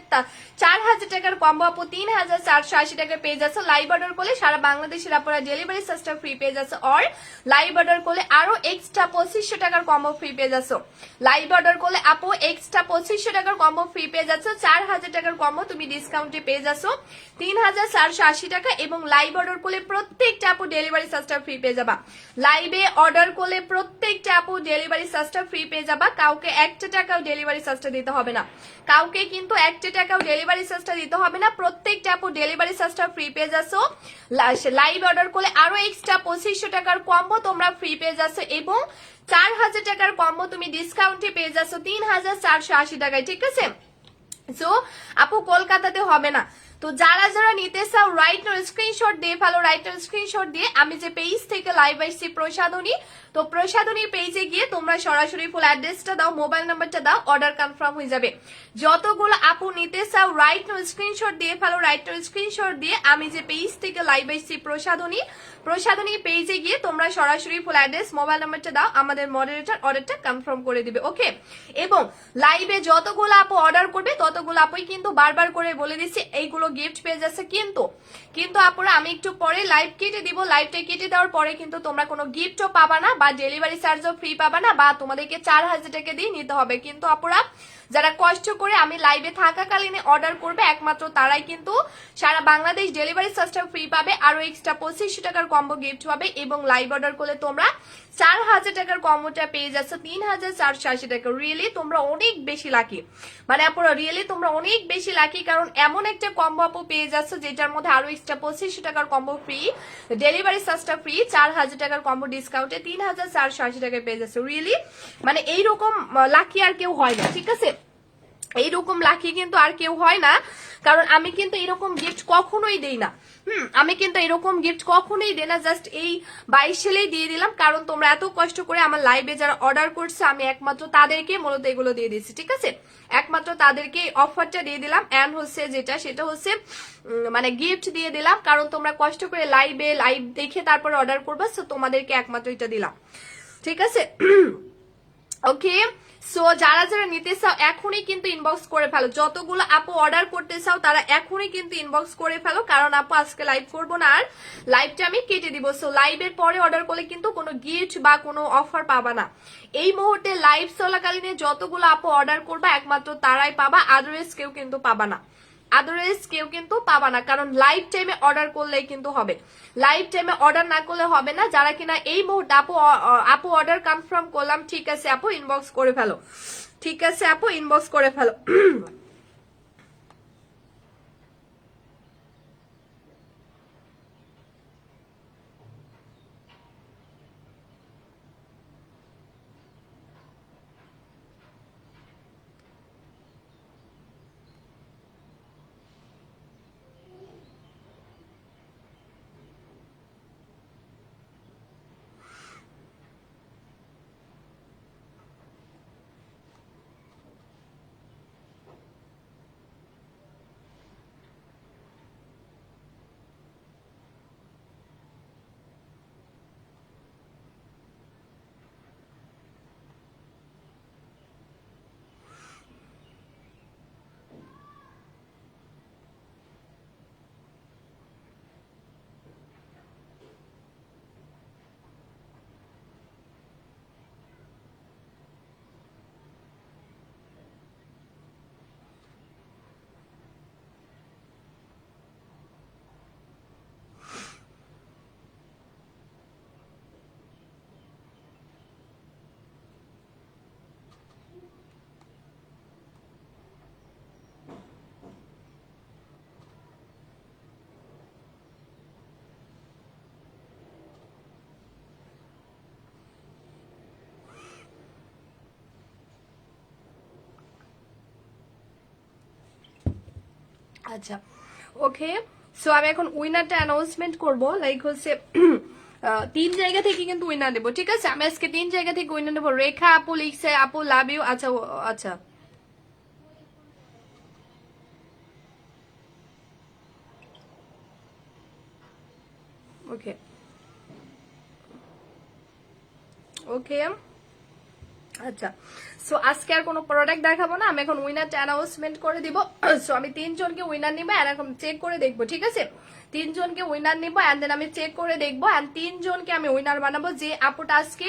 4000 টাকার কম্বো আপু 3480 টাকা পেয়ে যাচ্ছে। লাইভ অর্ডার করলে সারা বাংলাদেশের আপুরা ডেলিভারি চার্জটা ফ্রি পেয়ে যাচ্ছে, আর লাইভ অর্ডার করলে আরো এক্সট্রা 2500 টাকার কম্বো ফ্রি পেয়ে যাচ্ছে। লাইভ অর্ডার করলে আপু এক্সট্রা 2500 টাকার কম্বো ফ্রি পেয়ে যাচ্ছে। 4000 টাকার কম্বো তুমি ডিসকাউন্টে পেয়ে যাচ্ছ 3480 টাকা, এবং লাইভ অর্ডার করলে প্রত্যেকটা আপু ডেলিভারি চার্জটা ফ্রি পেয়ে যাবা। লাইভে অর্ডার করলে প্রত্যেকটা আপু ডেলিভারি চার্জটা ফ্রি পেয়ে যাবা। কাউকে 1 টাকাও ডেলিভারি চার্জটা দিতে হবে না, কাউকে কিন্তু 1 টাকাও ডেলিভারি চার্জটা দিতে হবে না। প্রত্যেকটা আপু ডেলিভারি চার্জটা ফ্রি পেয়ে যাচ্ছ। লাইভ অর্ডার করলে আরো এক্সট্রা 2500 টাকার কম্বো তোমরা ফ্রি পেয়ে যাচ্ছ, এবং 4000 টাকার কম্বো তুমি ডিসকাউন্টে পেয়ে যাচ্ছ 3480 টাকায়, ঠিক আছে? সো আপু কলকাতাতে হবে না, তো যারা যারা নিতে চাও রাইট নাও স্ক্রিনশট দিয়ে ফেলো। রাইট নাও স্ক্রিনশট দিয়ে আমি যে পেজ থেকে লাইভ আসছি প্রসাধনী, তো প্রসাধনী পেজে গিয়ে তোমরা সরাসরি ফুল অ্যাড্রেসটা দাও, মোবাইল নাম্বারটা দাও, অর্ডার কনফার্ম হয়ে যাবে। যতগুলো আপু নিতে চাও রাইট নাও স্ক্রিনশট দিয়ে ফেলো। রাইট নাও স্ক্রিনশট দিয়ে আমি যে পেজ থেকে লাইভ আসছি প্রসাধনী পেজে গিয়ে তোমরা সরাসরি ফুল অ্যাড্রেস মোবাইল নাম্বারটা দাও, আমাদের মডারেটর অর্ডারটা কনফার্ম করে দিবে, ওকে? এবং লাইভে যতগুলো আপু অর্ডার করবে ততগুলো আপুই কিন্তু বারবার করে বলে দিচ্ছি এইগুলো গিফট পেয়ে যাচ্ছে। কিন্তু আপুরা আমি একটু পরে লাইভ কেটে দিব, লাইভটা কেটে দেওয়ার পরে কিন্তু তোমরা কোনো গিফটও পাবা না, বা ডেলিভারি চার্জও ফ্রি পাবা না, বা তোমাদেরকে 4000 টাকা দিয়ে নিতে হবে। কিন্তু আপুরা যারা কষ্ট করে আমি লাইভে থাকাকালীন অর্ডার করবে একমাত্র তারাই কিন্তু সারা বাংলাদেশ ডেলিভারি চার্জটা ফ্রি পাবে, আরো এক্সট্রা 2500 টাকার কম্বো গিফট পাবে, এবং লাইভ অর্ডার করলে তোমরা 4000 টাকার কম্বোটা পেয়ে যাচ্ছে 3480 টাকা। রিয়েলি তোমরা অনেক বেশি লাকি, মানে আপুরা রিয়েলি তোমরা অনেক বেশি লাকি, কারণ এমন একটা কম্বো আপু পেয়ে যাচ্ছে যেটার মধ্যে আরো এক্সট্রা 2500 টাকার কম্বো ফ্রি, ডেলিভারি চার্জটা ফ্রি, 4000 টাকার কম্বো ডিসকাউন্টে 3480 টাকায় পেয়ে যাচ্ছে। রিয়েলি মানে এইরকম লাকি আর কেউ হয় না, ঠিক আছে? এইরকম লাকি কিন্তু আর কেউ হয় না, কারণ আমি কিন্তু এরকম গিফট কখনোই দেই না। আমি কিন্তু এরকম গিফট কখনোই দেই না, জাস্ট এই 22 সালেই দিয়ে দিলাম, কারণ তোমরা এত কষ্ট করে আমার লাইভে যারা অর্ডার করছে আমি একমাত্র তাদেরকে মূলত এগুলো দিয়ে দিচ্ছি, ঠিক আছে? একমাত্র তাদেরকে অফারটা দিয়ে দিলাম, এন্ড হচ্ছে সেটা হচ্ছে মানে গিফট দিয়ে দিলাম, কারণ তোমরা কষ্ট করে লাইভ দেখে তারপরে অর্ডার করবা, সো তোমাদেরকে একমাত্র এটা দিলাম, ঠিক আছে? ওকে, সো যারা যারা নিতে চাও এখনই কিন্তু ইনবক্স করে ফেলো। যতগুলো আপু অর্ডার করতে চাও তারা এখনই কিন্তু ইনবক্স করে ফেলো, কারণ আপু আজকে লাইভ করবো না, আর লাইভটা আমি কেটে দিব। সো লাইভের পরে অর্ডার করলে কিন্তু কোনো গিফট বা কোনো অফার পাবা না। এই মুহূর্তে লাইভ চলাকালীন যতগুলো আপু অর্ডার করবা একমাত্র তারাই পাবা, আদারওয়াইজ কেউ কিন্তু পাবা না, কারণ লাইভ টাইমে অর্ডার করলেই কিন্তু হবে। লাইভ টাইমে অর্ডার না করলে হবে না। যারা কিনা এই মুহূর্তে আপু অর্ডার কনফার্ম করলাম, ঠিক আছে আপু ইনবক্স করে ফেলো, ঠিক আছে আপু ইনবক্স করে ফেলো। আচ্ছা ওকে, সো আমি এখন উইনারটা অ্যানাউন্সমেন্ট করব, লাইক হচ্ছে 3 জায়গা থেকে কিন্তু উইনার দেবো, ঠিক আছে? আমি আজকে 3 জায়গা থেকে উইনার দেবো। রেখা আপু লিখছে আপু লাভ ইউ। আচ্ছা আচ্ছা ওকে ওকে আচ্ছা, সো আজকে আর কোনো প্রোডাক্ট দেখাবো না, আমি এখন উইনারটা অ্যানাউন্সমেন্ট করে দিব। সো আমি 3 জনকে উইনার নিবো, আর এখন চেক করে দেখবো, ঠিক আছে? 3 জনকে উইনার নিবো এন্ড দেন আমি চেক করে দেখবো, এন্ড 3 জনকে আমি উইনার বানাবো যে আপুটা আজকে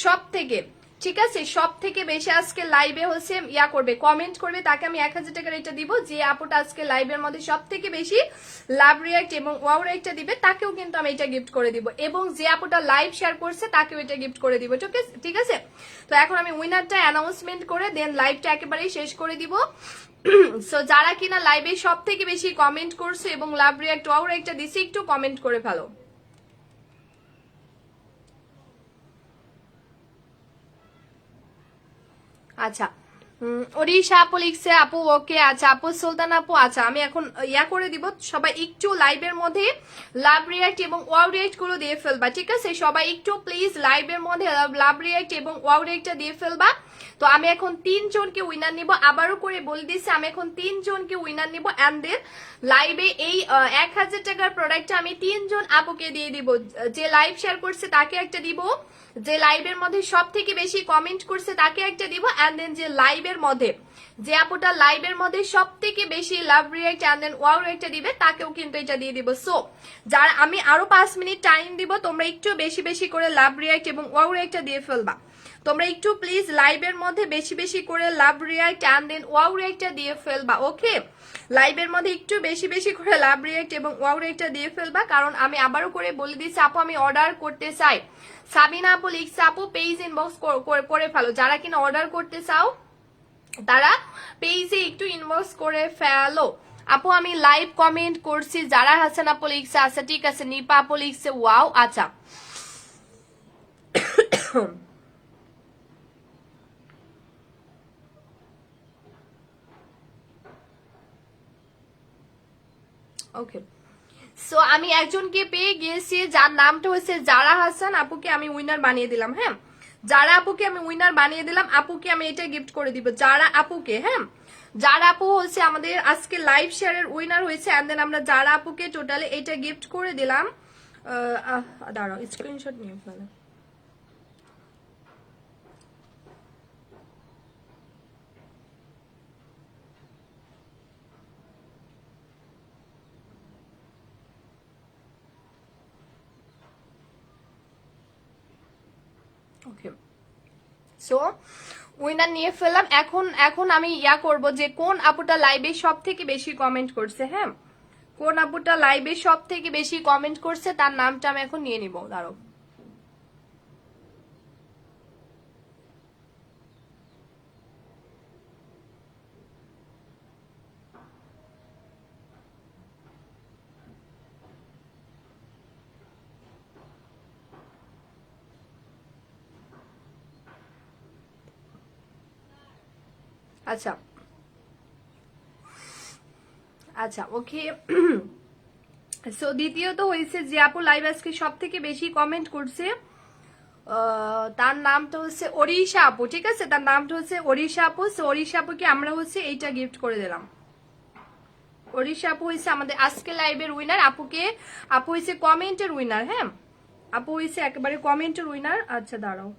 সব থেকে, ঠিক আছে, সব থেকে বেশি আজকে লাইভে হচ্ছে ইয়া করবে, কমেন্ট করবে, তাকে আমি 1000 টাকার এটা দিব। যে আপুটা আজকে লাইভের মধ্যে সব থেকে বেশি লাভ রিয়াক্ট এবং ওয়াও রিয়াক্টটা দিবে তাকেও কিন্তু আমি এটা গিফট করে দিব, এবং যে আপুটা লাইভ শেয়ার করছে তাকেও এটা গিফট করে দিব, ঠিক আছে? তো এখন আমি উইনারটা অ্যানাউন্সমেন্ট করে দেন লাইভটা একেবারেই শেষ করে দিব। সো যারা কিনা লাইভে সব থেকে বেশি কমেন্ট করছে এবং লাভ রিয়াক্ট ওয়াও রিয়াক্টটা দিছে একটু কমেন্ট করে ফেলো। আচ্ছা ওড়িশা আপু লিখছে আপু ওকে। আচ্ছা আপু সুলতান আপু, আচ্ছা আমি এখন ইয়া করে দিব, সবাই একটু লাইভের মধ্যে লাভ রিয়াক্ট এবং ওয়াও রিয়াক্ট গুলো দিয়ে ফেলবা, ঠিক আছে? সবাই একটু প্লিজ লাইভের মধ্যে লাভ রিয়াক্ট এবং ওয়াও রিয়াক্টটা দিয়ে ফেলবা। তো আমি এখন 3 জনকে উইনার নিব, আবারও করে বলে দিচ্ছি আমি এখন 3 জনকে উইনার নিব, এন্ড দেন লাইভে এই 1000 টাকার প্রোডাক্টটা আমি 3 জন আপুকে দিয়ে দিব। যে লাইভ শেয়ার করছে তাকে একটা দিব, যে লাইভের মধ্যে সব থেকে বেশি কমেন্ট করছে তাকে একটা দিব, এন্ড দেন যে লাইভের মধ্যে যে আপুটা লাইভের মধ্যে সব থেকে বেশি love react and then wow রিয়াক্টটা দিবে তাকেও কিন্তু এটা দিয়ে দিব। সো যারা আমি আরো 5 মিনিট টাইম দিব, তোমরা একটু বেশি বেশি করে লাভ রিয়াক্ট এবং ওয়াও রিয়াক্টটা দিয়ে ফেলবা। তোমরা একটু প্লিজ লাইভের মধ্যে বেশি বেশি করে love react and then wow রিয়াক্টটা দিয়ে ফেলবা, ওকে? লাইভের মধ্যে একটু বেশি বেশি করে লাভ রিয়াক্ট এবং ওয়াও রিয়াক্টটা দিয়ে ফেলবা, কারণ আমি আবারও করে বলে দিচ্ছি আপু আমি অর্ডার করতে চাই। সাবিনা আপু লিখছে আপু পেজ ইনবক্স করে ফেলো, যারা কিনা অর্ডার করতে চাও তারা পেজে একটু ইনবক্স করে ফেলো। আপু আমি লাইভ কমেন্ট করছি, যারা হাসান আপু লিখছে, আচ্ছা ঠিক আছে, নিপা আপু লিখছে ওয়াও। আচ্ছা ওকে, সো আমি একজনকে পেয়ে গিয়েছি যার নামটা হচ্ছে জারা হাসান, আপুকে আমি উইনার বানিয়ে দিলাম। হ্যাঁ, যারা আপুকে আমি উইনার বানিয়ে দিলাম, আপুকে আমি এটা গিফট করে দিব, যারা আপুকে। হ্যাঁ, যারা আপু হচ্ছে আমাদের আজকে লাইভ শেয়ারের উইনার হয়েছে, এন্ড দেন আমরা যারা আপুকে টোটালি এটা গিফট করে দিলাম। দাঁড়াও স্ক্রিনশট নিয়ে ফেলো। ওকে, সো উইনার নিয়ে ফেললাম। এখন এখন আমি ইয়া করব যে কোন আপুটা লাইভে সব থেকে বেশি কমেন্ট করছে। হ্যাঁ, কোন আপুটা লাইভে সব থেকে বেশি কমেন্ট করছে তার নামটা আমি এখন নিয়ে নিব, দাঁড়াও। আচ্ছা আচ্ছা ওকে, সো দ্বিতীয়ত হয়েছে যে আপু লাইভ আজকে সব থেকে বেশি কমেন্ট করছে, তার নামটা হচ্ছে ওড়িশা আপু, ঠিক আছে? তার নামটা হচ্ছে ওড়িশা আপু। সো ওড়িশা আপুকে আমরা হচ্ছে এইটা গিফট করে দিলাম। ওড়িশা আপু হয়েছে আমাদের আজকে লাইভের উইনার। আপুকে, আপু হয়েছে কমেন্টের উইনার। হ্যাঁ, আপু হয়েছে একেবারে কমেন্টের উইনার। আচ্ছা দাঁড়াও,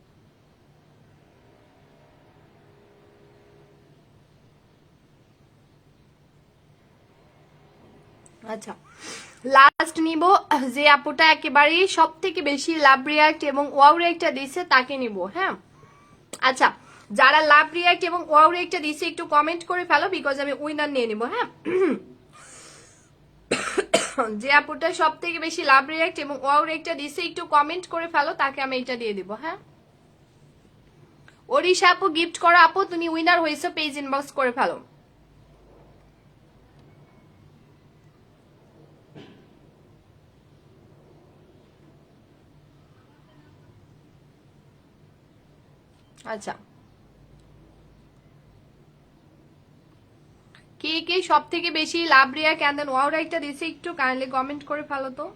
আচ্ছা লাস্ট নিব যে আপুটা একেবারেই সব থেকে বেশি লাভ রিয়াক্ট এবং ওয়াও রিয়াক্টটা দিছে তাকে নিব। হ্যাঁ, আচ্ছা যারা লাভ রিয়াক্ট এবং ওয়াও রিয়াক্টটা দিছে একটু কমেন্ট করে ফেলো, বিকজ আমি উইনার নিয়ে নিব। হ্যাঁ, যে আপুটা সব থেকে বেশি লাভ রিয়াক্ট এবং ওয়াও রিয়াক্টটা দিছে একটু কমেন্ট করে ফেলো, তাকে আমি এটা দিয়ে দিব। হ্যাঁ, ওড়িশা আপু গিফট করো আপু, তুমি উইনার হয়েছো, পেজ ইনবক্স করে ফেলো। আচ্ছা কে কে সব থেকে বেশি love react and then wow রিয়াক্টটা দিছে একটু কাইন্ডলি কমেন্ট করে ফেলো তো।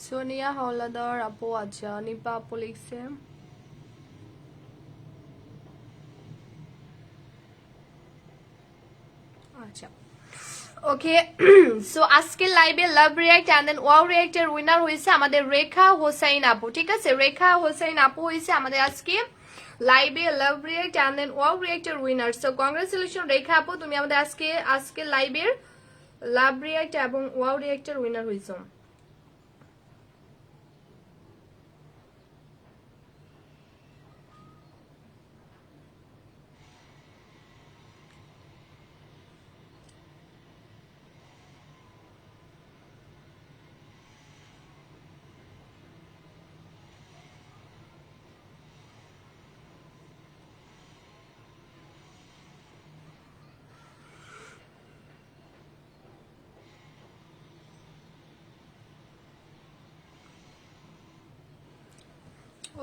সোনিয়া হাওলাদার আপু, আচ্ছা নিপা আপু লিখছে। আচ্ছা ওকে, সো আজকের লাইভে love react and then wow রিয়াক্টের উইনার হয়েছে আমাদের রেখা হোসাইন আপু। ঠিক আছে, রেখা হোসাইন আপু হয়েছে আমাদের আজকে লাইভে love react and then wow রিয়াক্টের উইনার। সো কংগ্রেচুলেশন রেখা আপু, তুমি আমাদের আজকে লাইভের লাভ রিয়াক্ট এবং ওয়াও রিয়াক্টের উইনার হয়েছো।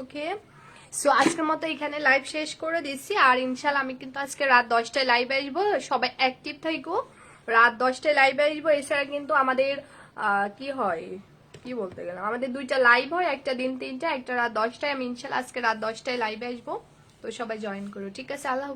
ওকে, সো আজকের মতো এখানে লাইভ শেষ করে দিচ্ছি। আর ইনশাল্লাহ আমি কিন্তু আজকে রাত 10টায় লাইভে আসবো, সবাই অ্যাক্টিভ থাকো। রাত 10টায় লাইভে আসবো। এছাড়া কিন্তু আমাদের কি হয়, কি বলতে গেলাম, আমাদের 2টা লাইভ হয়, একটা দিন 3টা, একটা রাত 10টায়। আমি ইনশাল্লাহ আজকে রাত 10টায় লাইভে আসবো, তো সবাই জয়েন করো। ঠিক আছে, আল্লাহ।